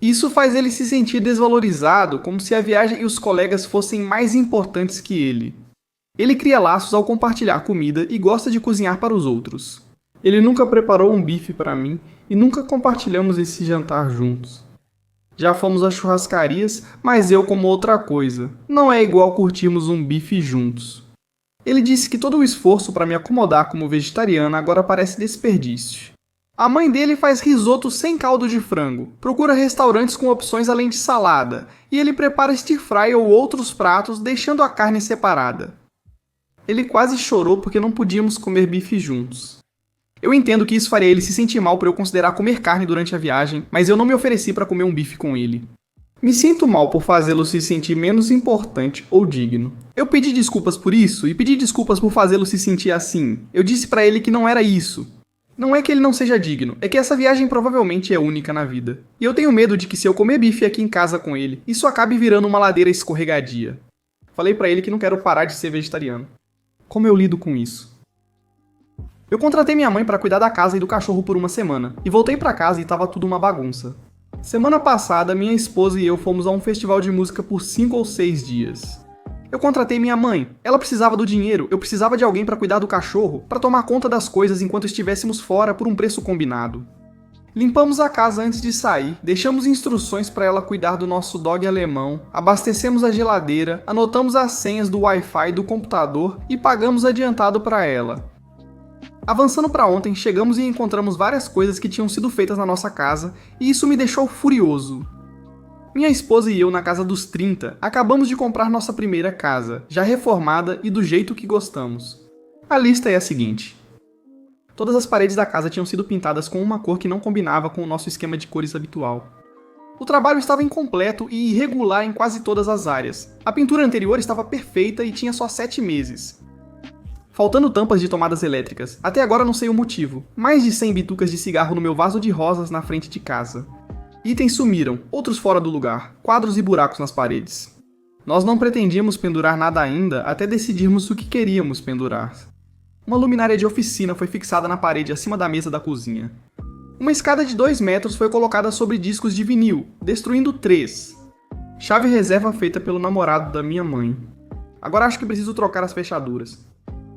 Isso faz ele se sentir desvalorizado, como se a viagem e os colegas fossem mais importantes que ele. Ele cria laços ao compartilhar comida e gosta de cozinhar para os outros. Ele nunca preparou um bife para mim e nunca compartilhamos esse jantar juntos. Já fomos a churrascarias, mas eu como outra coisa. Não é igual curtirmos um bife juntos. Ele disse que todo o esforço para me acomodar como vegetariana agora parece desperdício. A mãe dele faz risoto sem caldo de frango, procura restaurantes com opções além de salada, e ele prepara stir fry ou outros pratos deixando a carne separada. Ele quase chorou porque não podíamos comer bife juntos. Eu entendo que isso faria ele se sentir mal por eu considerar comer carne durante a viagem, mas eu não me ofereci para comer um bife com ele. Me sinto mal por fazê-lo se sentir menos importante ou digno. Eu pedi desculpas por isso e pedi desculpas por fazê-lo se sentir assim. Eu disse para ele que não era isso. Não é que ele não seja digno, é que essa viagem provavelmente é única na vida. E eu tenho medo de que se eu comer bife aqui em casa com ele, isso acabe virando uma ladeira escorregadia. Falei pra ele que não quero parar de ser vegetariano. Como eu lido com isso? Eu contratei minha mãe pra cuidar da casa e do cachorro por uma semana, e voltei pra casa e tava tudo uma bagunça. Semana passada, minha esposa e eu fomos a um festival de música por 5 ou 6 dias. Eu contratei minha mãe, ela precisava do dinheiro, eu precisava de alguém para cuidar do cachorro, para tomar conta das coisas enquanto estivéssemos fora por um preço combinado. Limpamos a casa antes de sair, deixamos instruções para ela cuidar do nosso dog alemão, abastecemos a geladeira, anotamos as senhas do Wi-Fi do computador e pagamos adiantado para ela. Avançando para ontem, chegamos e encontramos várias coisas que tinham sido feitas na nossa casa e isso me deixou furioso. Minha esposa e eu, na casa dos 30, acabamos de comprar nossa primeira casa, já reformada e do jeito que gostamos. A lista é a seguinte. Todas as paredes da casa tinham sido pintadas com uma cor que não combinava com o nosso esquema de cores habitual. O trabalho estava incompleto e irregular em quase todas as áreas. A pintura anterior estava perfeita e tinha só 7 meses. Faltando tampas de tomadas elétricas. Até agora não sei o motivo. Mais de 100 bitucas de cigarro no meu vaso de rosas na frente de casa. Itens sumiram, outros fora do lugar, quadros e buracos nas paredes. Nós não pretendíamos pendurar nada ainda até decidirmos o que queríamos pendurar. Uma luminária de oficina foi fixada na parede acima da mesa da cozinha. Uma escada de 2 metros foi colocada sobre discos de vinil, destruindo 3. Chave reserva feita pelo namorado da minha mãe. Agora acho que preciso trocar as fechaduras.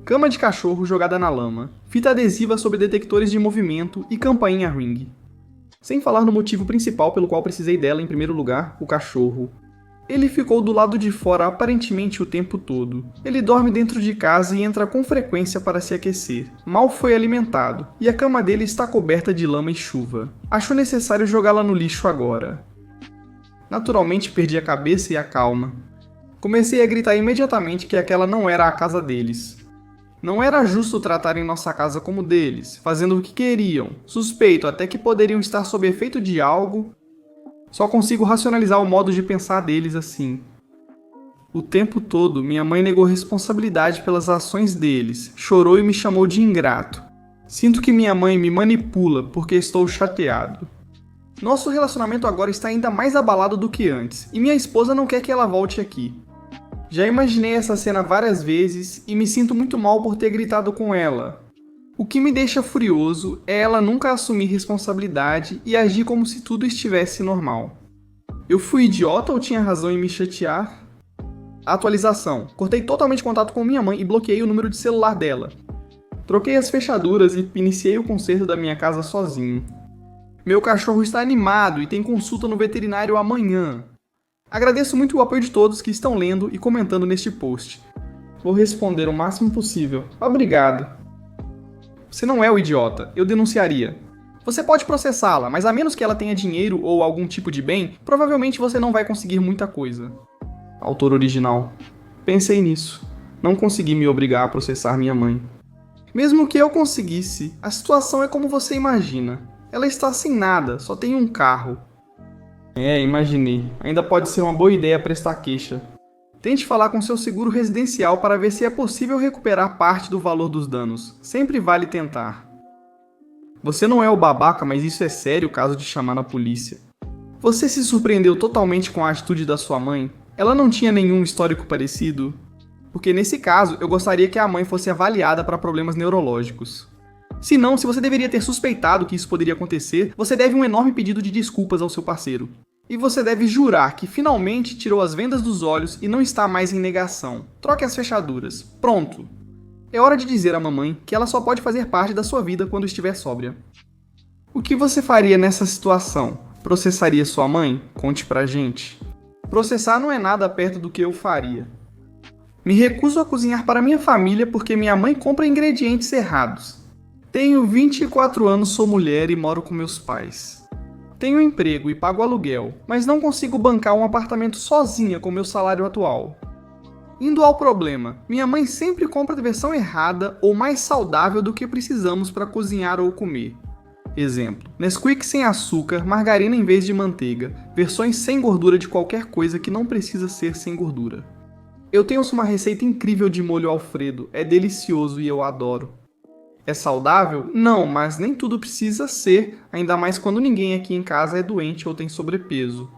Cama de cachorro jogada na lama, fita adesiva sobre detectores de movimento e campainha Ring. Sem falar no motivo principal pelo qual precisei dela em primeiro lugar, o cachorro. Ele ficou do lado de fora aparentemente o tempo todo. Ele dorme dentro de casa e entra com frequência para se aquecer. Mal foi alimentado, e a cama dele está coberta de lama e chuva. Acho necessário jogá-la no lixo agora. Naturalmente perdi a cabeça e a calma. Comecei a gritar imediatamente que aquela não era a casa deles. Não era justo tratarem nossa casa como deles, fazendo o que queriam. Suspeito até que poderiam estar sob efeito de algo. Só consigo racionalizar o modo de pensar deles assim. O tempo todo, minha mãe negou responsabilidade pelas ações deles, chorou e me chamou de ingrato. Sinto que minha mãe me manipula porque estou chateado. Nosso relacionamento agora está ainda mais abalado do que antes, e minha esposa não quer que ela volte aqui. Já imaginei essa cena várias vezes e me sinto muito mal por ter gritado com ela. O que me deixa furioso é ela nunca assumir responsabilidade e agir como se tudo estivesse normal. Eu fui idiota ou tinha razão em me chatear? Atualização. Cortei totalmente contato com minha mãe e bloqueei o número de celular dela. Troquei as fechaduras e iniciei o conserto da minha casa sozinho. Meu cachorro está animado e tem consulta no veterinário amanhã. Agradeço muito o apoio de todos que estão lendo e comentando neste post. Vou responder o máximo possível. Obrigado. Você não é o idiota, eu denunciaria. Você pode processá-la, mas a menos que ela tenha dinheiro ou algum tipo de bem, provavelmente você não vai conseguir muita coisa. Autor original. Pensei nisso. Não consegui me obrigar a processar minha mãe. Mesmo que eu conseguisse, a situação é como você imagina. Ela está sem nada, só tem um carro. Imaginei. Ainda pode ser uma boa ideia prestar queixa. Tente falar com seu seguro residencial para ver se é possível recuperar parte do valor dos danos. Sempre vale tentar. Você não é o babaca, mas isso é sério o caso de chamar a polícia. Você se surpreendeu totalmente com a atitude da sua mãe? Ela não tinha nenhum histórico parecido? Porque nesse caso, eu gostaria que a mãe fosse avaliada para problemas neurológicos. Se não, se você deveria ter suspeitado que isso poderia acontecer, você deve um enorme pedido de desculpas ao seu parceiro. E você deve jurar que finalmente tirou as vendas dos olhos e não está mais em negação. Troque as fechaduras. Pronto. É hora de dizer à mamãe que ela só pode fazer parte da sua vida quando estiver sóbria. O que você faria nessa situação? Processaria sua mãe? Conte pra gente. Processar não é nada perto do que eu faria. Me recuso a cozinhar para minha família porque minha mãe compra ingredientes errados. Tenho 24 anos, sou mulher e moro com meus pais. Tenho um emprego e pago aluguel, mas não consigo bancar um apartamento sozinha com meu salário atual. Indo ao problema, minha mãe sempre compra a versão errada ou mais saudável do que precisamos para cozinhar ou comer. Exemplo: Nesquik sem açúcar, margarina em vez de manteiga, versões sem gordura de qualquer coisa que não precisa ser sem gordura. Eu tenho uma receita incrível de molho Alfredo, é delicioso e eu adoro. É saudável? Não, mas nem tudo precisa ser, ainda mais quando ninguém aqui em casa é doente ou tem sobrepeso.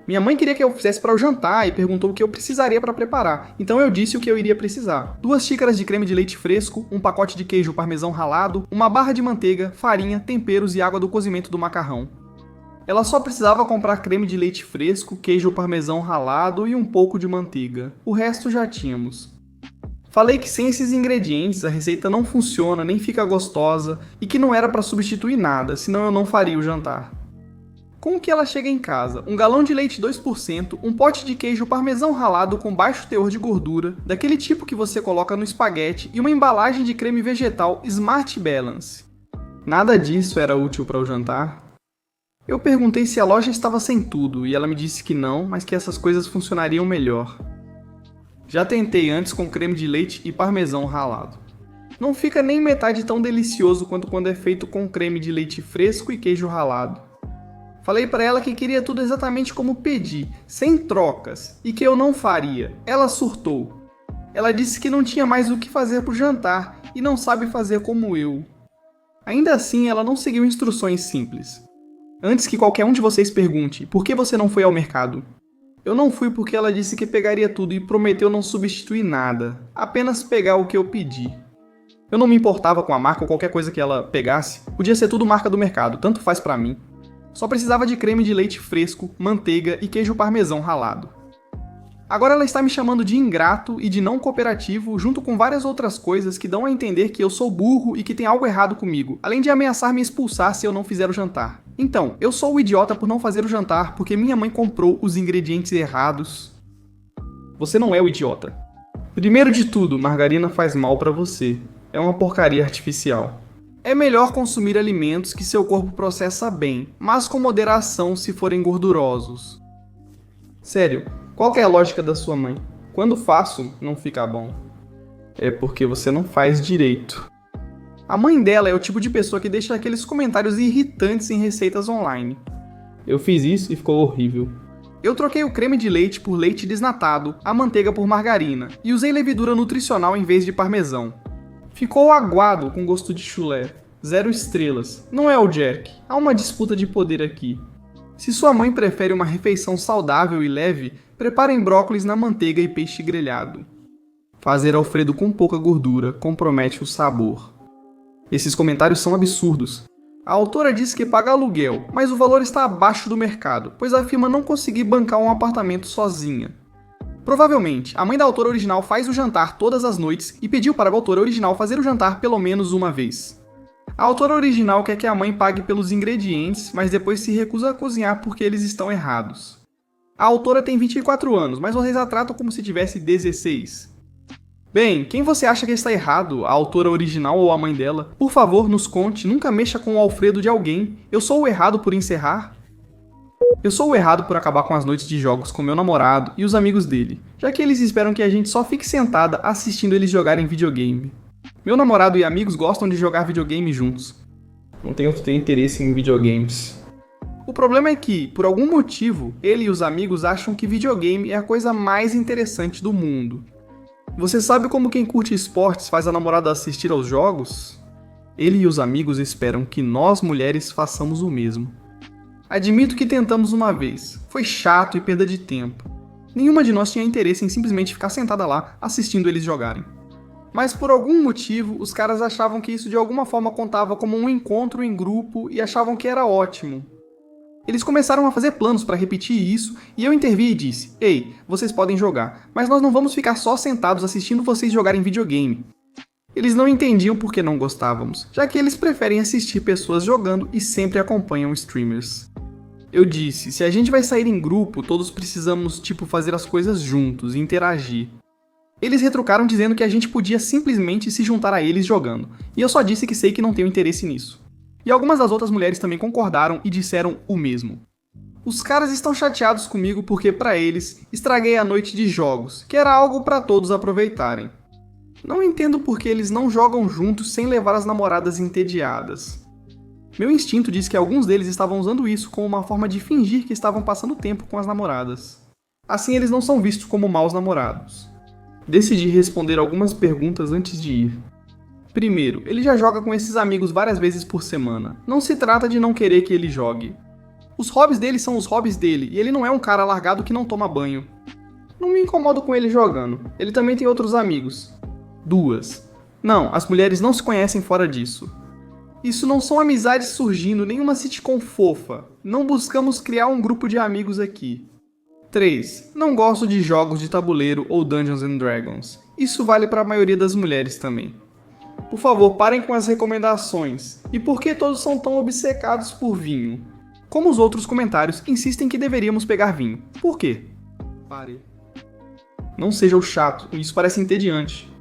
Minha mãe queria que eu fizesse para o jantar e perguntou o que eu precisaria para preparar, então eu disse o que eu iria precisar. 2 xícaras de creme de leite fresco, um pacote de queijo parmesão ralado, uma barra de manteiga, farinha, temperos e água do cozimento do macarrão. Ela só precisava comprar creme de leite fresco, queijo parmesão ralado e um pouco de manteiga. O resto já tínhamos. Falei que sem esses ingredientes a receita não funciona nem fica gostosa e que não era para substituir nada, senão eu não faria o jantar. Com o que ela chega em casa? Um galão de leite 2%, um pote de queijo parmesão ralado com baixo teor de gordura, daquele tipo que você coloca no espaguete, e uma embalagem de creme vegetal Smart Balance. Nada disso era útil para o jantar. Eu perguntei se a loja estava sem tudo e ela me disse que não, mas que essas coisas funcionariam melhor. Já tentei antes com creme de leite e parmesão ralado. Não fica nem metade tão delicioso quanto quando é feito com creme de leite fresco e queijo ralado. Falei para ela que queria tudo exatamente como pedi, sem trocas, e que eu não faria. Ela surtou. Ela disse que não tinha mais o que fazer pro jantar e não sabe fazer como eu. Ainda assim, ela não seguiu instruções simples. Antes que qualquer um de vocês pergunte, por que você não foi ao mercado? Eu não fui porque ela disse que pegaria tudo e prometeu não substituir nada, apenas pegar o que eu pedi. Eu não me importava com a marca ou qualquer coisa que ela pegasse, podia ser tudo marca do mercado, tanto faz pra mim. Só precisava de creme de leite fresco, manteiga e queijo parmesão ralado. Agora ela está me chamando de ingrato e de não cooperativo, junto com várias outras coisas que dão a entender que eu sou burro e que tem algo errado comigo, além de ameaçar me expulsar se eu não fizer o jantar. Então, eu sou o idiota por não fazer o jantar porque minha mãe comprou os ingredientes errados. Você não é o idiota. Primeiro de tudo, margarina faz mal pra você. É uma porcaria artificial. É melhor consumir alimentos que seu corpo processa bem, mas com moderação se forem gordurosos. Sério, qual que é a lógica da sua mãe? Quando faço, não fica bom. É porque você não faz direito. A mãe dela é o tipo de pessoa que deixa aqueles comentários irritantes em receitas online. Eu fiz isso e ficou horrível. Eu troquei o creme de leite por leite desnatado, a manteiga por margarina, e usei levedura nutricional em vez de parmesão. Ficou aguado com gosto de chulé. 0 estrelas. Não é o Jack. Há uma disputa de poder aqui. Se sua mãe prefere uma refeição saudável e leve, preparem brócolis na manteiga e peixe grelhado. Fazer Alfredo com pouca gordura compromete o sabor. Esses comentários são absurdos. A autora diz que paga aluguel, mas o valor está abaixo do mercado, pois afirma não conseguir bancar um apartamento sozinha. Provavelmente, a mãe da autora original faz o jantar todas as noites e pediu para a autora original fazer o jantar pelo menos uma vez. A autora original quer que a mãe pague pelos ingredientes, mas depois se recusa a cozinhar porque eles estão errados. A autora tem 24 anos, mas vocês a tratam como se tivesse 16. Bem, quem você acha que está errado, a autora original ou a mãe dela? Por favor, nos conte, nunca mexa com o Alfredo de alguém. Eu sou o errado por encerrar? Eu sou o errado por acabar com as noites de jogos com meu namorado e os amigos dele, já que eles esperam que a gente só fique sentada assistindo eles jogarem videogame. Meu namorado e amigos gostam de jogar videogame juntos. Não tenho interesse em videogames. O problema é que, por algum motivo, ele e os amigos acham que videogame é a coisa mais interessante do mundo. Você sabe como quem curte esportes faz a namorada assistir aos jogos? Ele e os amigos esperam que nós mulheres façamos o mesmo. Admito que tentamos uma vez. Foi chato e perda de tempo. Nenhuma de nós tinha interesse em simplesmente ficar sentada lá assistindo eles jogarem. Mas por algum motivo, os caras achavam que isso de alguma forma contava como um encontro em grupo e achavam que era ótimo. Eles começaram a fazer planos para repetir isso e eu intervi e disse: "Ei, vocês podem jogar, mas nós não vamos ficar só sentados assistindo vocês jogarem videogame." Eles não entendiam por que não gostávamos, já que eles preferem assistir pessoas jogando e sempre acompanham streamers. Eu disse: se a gente vai sair em grupo, todos precisamos, fazer as coisas juntos e interagir. Eles retrucaram dizendo que a gente podia simplesmente se juntar a eles jogando, e eu só disse que sei que não tenho interesse nisso. E algumas das outras mulheres também concordaram e disseram o mesmo. Os caras estão chateados comigo porque, pra eles, estraguei a noite de jogos, que era algo pra todos aproveitarem. Não entendo por que eles não jogam juntos sem levar as namoradas entediadas. Meu instinto diz que alguns deles estavam usando isso como uma forma de fingir que estavam passando tempo com as namoradas. Assim eles não são vistos como maus namorados. Decidi responder algumas perguntas antes de ir. Primeiro, ele já joga com esses amigos várias vezes por semana. Não se trata de não querer que ele jogue. Os hobbies dele são os hobbies dele, e ele não é um cara largado que não toma banho. Não me incomodo com ele jogando. Ele também tem outros amigos. 2. Não, as mulheres não se conhecem fora disso. Isso não são amizades surgindo, nem uma sitcom fofa. Não buscamos criar um grupo de amigos aqui. 3. Não gosto de jogos de tabuleiro ou Dungeons and Dragons. Isso vale para a maioria das mulheres também. Por favor, parem com as recomendações. E por que todos são tão obcecados por vinho? Como os outros comentários insistem que deveríamos pegar vinho. Por quê? Pare. Não seja o chato, isso parece entediante.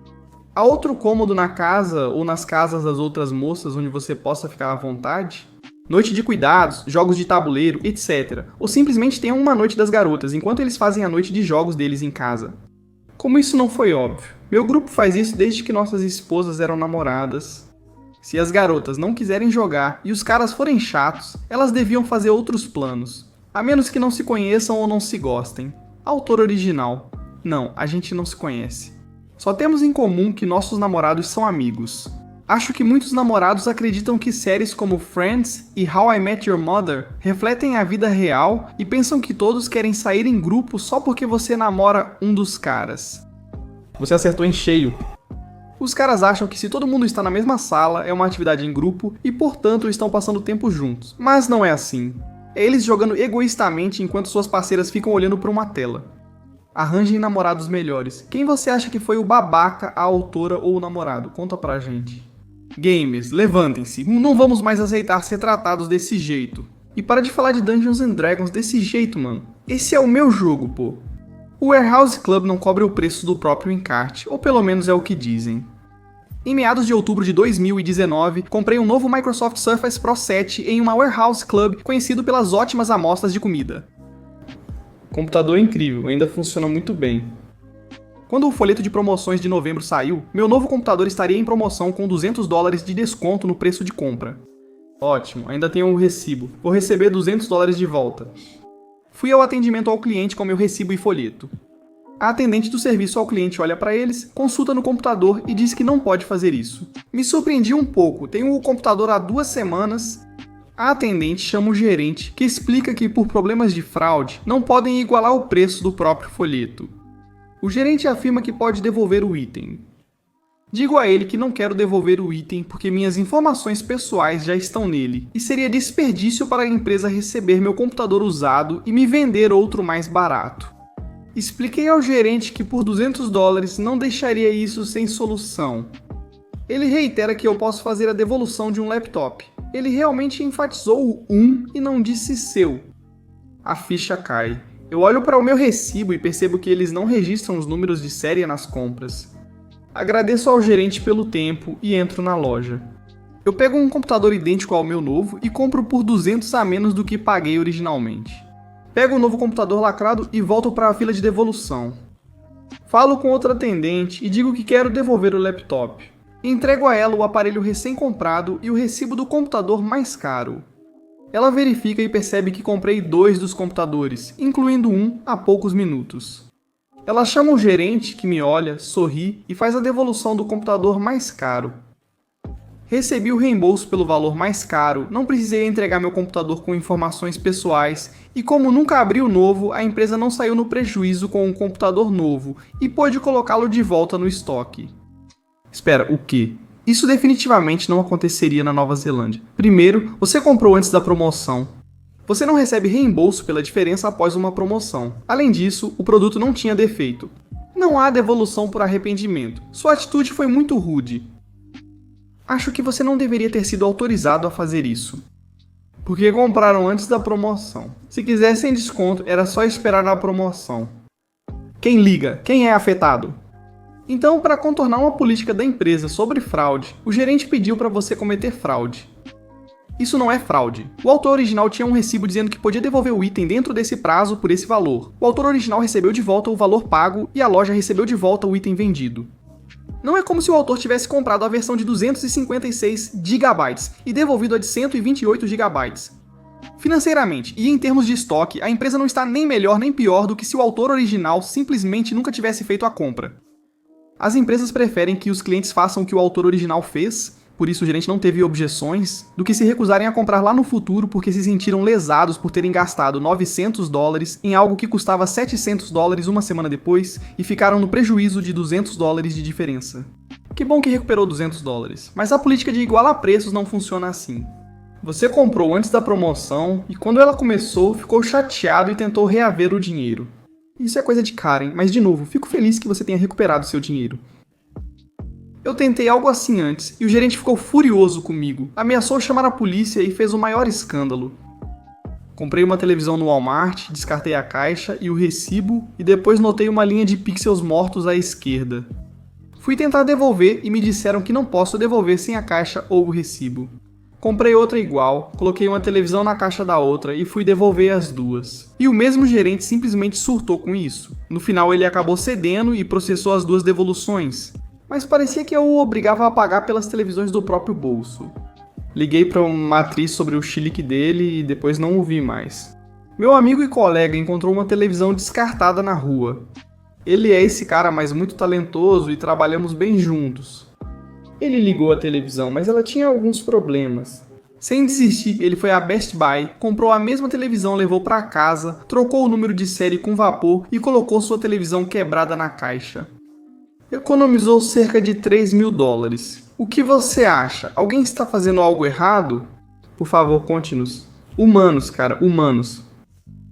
Há outro cômodo na casa ou nas casas das outras moças onde você possa ficar à vontade? Noite de cuidados, jogos de tabuleiro, etc. Ou simplesmente tenham uma noite das garotas, enquanto eles fazem a noite de jogos deles em casa. Como isso não foi óbvio? Meu grupo faz isso desde que nossas esposas eram namoradas. Se as garotas não quiserem jogar e os caras forem chatos, elas deviam fazer outros planos. A menos que não se conheçam ou não se gostem. Autor original. Não, a gente não se conhece. Só temos em comum que nossos namorados são amigos. Acho que muitos namorados acreditam que séries como Friends e How I Met Your Mother refletem a vida real e pensam que todos querem sair em grupo só porque você namora um dos caras. Você acertou em cheio. Os caras acham que se todo mundo está na mesma sala é uma atividade em grupo e, portanto, estão passando tempo juntos. Mas não é assim. É eles jogando egoístamente enquanto suas parceiras ficam olhando para uma tela. Arranjem namorados melhores. Quem você acha que foi o babaca, a autora ou o namorado? Conta pra gente. Gamers, levantem-se. Não vamos mais aceitar ser tratados desse jeito. E para de falar de Dungeons and Dragons desse jeito, mano. Esse é o meu jogo, pô. O Warehouse Club não cobre o preço do próprio encarte, ou pelo menos é o que dizem. Em meados de outubro de 2019, comprei um novo Microsoft Surface Pro 7 em uma Warehouse Club conhecido pelas ótimas amostras de comida. O computador é incrível, ainda funciona muito bem. Quando o folheto de promoções de novembro saiu, meu novo computador estaria em promoção com $200 de desconto no preço de compra. Ótimo, ainda tenho o recibo. Vou receber $200 de volta. Fui ao atendimento ao cliente com meu recibo e folheto. A atendente do serviço ao cliente olha para eles, consulta no computador e diz que não pode fazer isso. Me surpreendi um pouco, tenho o computador há 2 semanas. A atendente chama o gerente, que explica que por problemas de fraude não podem igualar o preço do próprio folheto. O gerente afirma que pode devolver o item. Digo a ele que não quero devolver o item porque minhas informações pessoais já estão nele, e seria desperdício para a empresa receber meu computador usado e me vender outro mais barato. Expliquei ao gerente que por $200 não deixaria isso sem solução. Ele reitera que eu posso fazer a devolução de um laptop. Ele realmente enfatizou o e não disse seu. A ficha cai. Eu olho para o meu recibo e percebo que eles não registram os números de série nas compras. Agradeço ao gerente pelo tempo e entro na loja. Eu pego um computador idêntico ao meu novo e compro por $200 a menos do que paguei originalmente. Pego o novo computador lacrado e volto para a fila de devolução. Falo com outra atendente e digo que quero devolver o laptop. Entrego a ela o aparelho recém-comprado e o recibo do computador mais caro. Ela verifica e percebe que comprei 2 dos computadores, incluindo um há poucos minutos. Ela chama o gerente, que me olha, sorri e faz a devolução do computador mais caro. Recebi o reembolso pelo valor mais caro, não precisei entregar meu computador com informações pessoais e como nunca abri o novo, a empresa não saiu no prejuízo com um computador novo e pôde colocá-lo de volta no estoque. Espera, o quê? Isso definitivamente não aconteceria na Nova Zelândia. Primeiro, você comprou antes da promoção. Você não recebe reembolso pela diferença após uma promoção. Além disso, o produto não tinha defeito. Não há devolução por arrependimento. Sua atitude foi muito rude. Acho que você não deveria ter sido autorizado a fazer isso. Porque compraram antes da promoção. Se quisessem desconto, era só esperar a promoção. Quem liga? Quem é afetado? Então, para contornar uma política da empresa sobre fraude, o gerente pediu para você cometer fraude. Isso não é fraude. O autor original tinha um recibo dizendo que podia devolver o item dentro desse prazo por esse valor. O autor original recebeu de volta o valor pago e a loja recebeu de volta o item vendido. Não é como se o autor tivesse comprado a versão de 256 GB e devolvido a de 128 GB. Financeiramente e em termos de estoque, a empresa não está nem melhor nem pior do que se o autor original simplesmente nunca tivesse feito a compra. As empresas preferem que os clientes façam o que o autor original fez, por isso o gerente não teve objeções, do que se recusarem a comprar lá no futuro porque se sentiram lesados por terem gastado $900 em algo que custava $700 uma semana depois e ficaram no prejuízo de $200 de diferença. Que bom que recuperou $200, mas a política de igualar preços não funciona assim. Você comprou antes da promoção e quando ela começou ficou chateado e tentou reaver o dinheiro. Isso é coisa de Karen, mas de novo, fico feliz que você tenha recuperado seu dinheiro. Eu tentei algo assim antes, e o gerente ficou furioso comigo, ameaçou chamar a polícia e fez o maior escândalo. Comprei uma televisão no Walmart, descartei a caixa e o recibo, e depois notei uma linha de pixels mortos à esquerda. Fui tentar devolver e me disseram que não posso devolver sem a caixa ou o recibo. Comprei outra igual, coloquei uma televisão na caixa da outra e fui devolver as duas. E o mesmo gerente simplesmente surtou com isso. No final ele acabou cedendo e processou as duas devoluções. Mas parecia que eu o obrigava a pagar pelas televisões do próprio bolso. Liguei para uma atriz sobre o chilique dele e depois não o vi mais. Meu amigo e colega encontrou uma televisão descartada na rua. Ele é esse cara, mas muito talentoso e trabalhamos bem juntos. Ele ligou a televisão, mas ela tinha alguns problemas. Sem desistir, ele foi à Best Buy, comprou a mesma televisão, levou para casa, trocou o número de série com vapor e colocou sua televisão quebrada na caixa. Economizou cerca de $3.000. O que você acha? Alguém está fazendo algo errado? Por favor, conte-nos. Humanos, cara, humanos.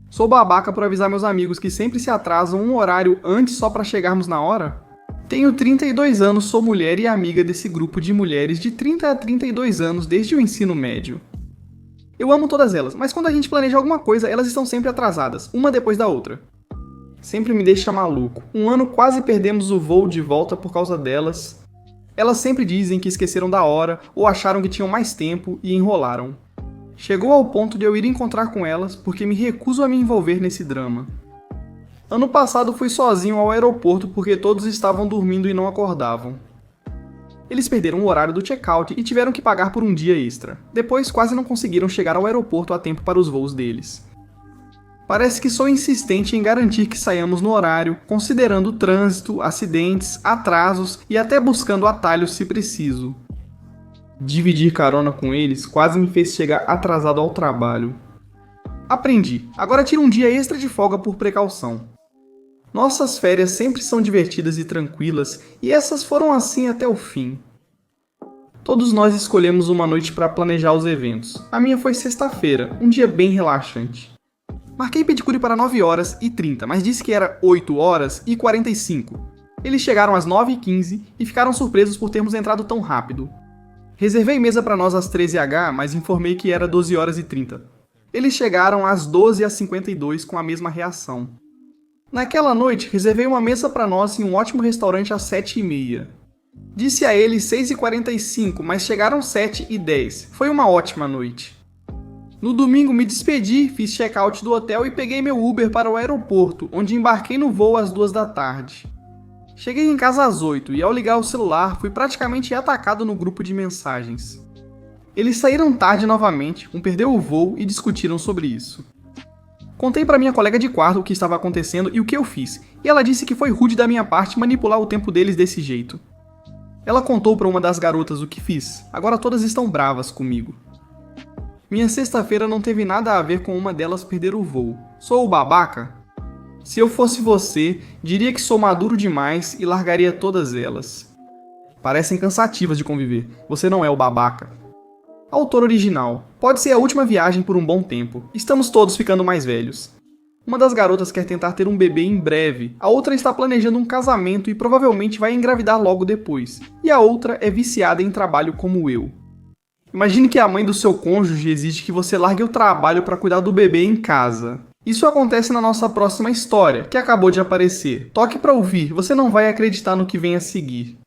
Sou babaca por avisar meus amigos que sempre se atrasam um horário antes só para chegarmos na hora? Tenho 32 anos, sou mulher e amiga desse grupo de mulheres de 30 a 32 anos desde o ensino médio. Eu amo todas elas, mas quando a gente planeja alguma coisa, elas estão sempre atrasadas, uma depois da outra. Sempre me deixa maluco. Um ano quase perdemos o voo de volta por causa delas. Elas sempre dizem que esqueceram da hora ou acharam que tinham mais tempo e enrolaram. Chegou ao ponto de eu ir encontrar com elas porque me recuso a me envolver nesse drama. Ano passado fui sozinho ao aeroporto porque todos estavam dormindo e não acordavam. Eles perderam o horário do check-out e tiveram que pagar por um dia extra. Depois quase não conseguiram chegar ao aeroporto a tempo para os voos deles. Parece que sou insistente em garantir que saiamos no horário, considerando trânsito, acidentes, atrasos e até buscando atalhos se preciso. Dividir carona com eles quase me fez chegar atrasado ao trabalho. Aprendi, agora tiro um dia extra de folga por precaução. Nossas férias sempre são divertidas e tranquilas, e essas foram assim até o fim. Todos nós escolhemos uma noite para planejar os eventos. A minha foi sexta-feira, um dia bem relaxante. Marquei pedicure para 9h30, mas disse que era 8h45. Eles chegaram às 9h15 e ficaram surpresos por termos entrado tão rápido. Reservei mesa para nós às 13h, mas informei que era 12h30. Eles chegaram às 12h52 com a mesma reação. Naquela noite, reservei uma mesa para nós em um ótimo restaurante às 7h30. Disse a eles 6h45, mas chegaram 7h10. Foi uma ótima noite. No domingo me despedi, fiz check-out do hotel e peguei meu Uber para o aeroporto, onde embarquei no voo às 2h. Cheguei em casa às 8h e ao ligar o celular fui praticamente atacado no grupo de mensagens. Eles saíram tarde novamente, um perdeu o voo e discutiram sobre isso. Contei para minha colega de quarto o que estava acontecendo e o que eu fiz, e ela disse que foi rude da minha parte manipular o tempo deles desse jeito. Ela contou para uma das garotas o que fiz, agora todas estão bravas comigo. Minha sexta-feira não teve nada a ver com uma delas perder o voo. Sou o babaca? Se eu fosse você, diria que sou maduro demais e largaria todas elas. Parecem cansativas de conviver. Você não é o babaca. Autor original. Pode ser a última viagem por um bom tempo. Estamos todos ficando mais velhos. Uma das garotas quer tentar ter um bebê em breve. A outra está planejando um casamento e provavelmente vai engravidar logo depois. E a outra é viciada em trabalho como eu. Imagine que a mãe do seu cônjuge exige que você largue o trabalho para cuidar do bebê em casa. Isso acontece na nossa próxima história, que acabou de aparecer. Toque para ouvir, você não vai acreditar no que vem a seguir.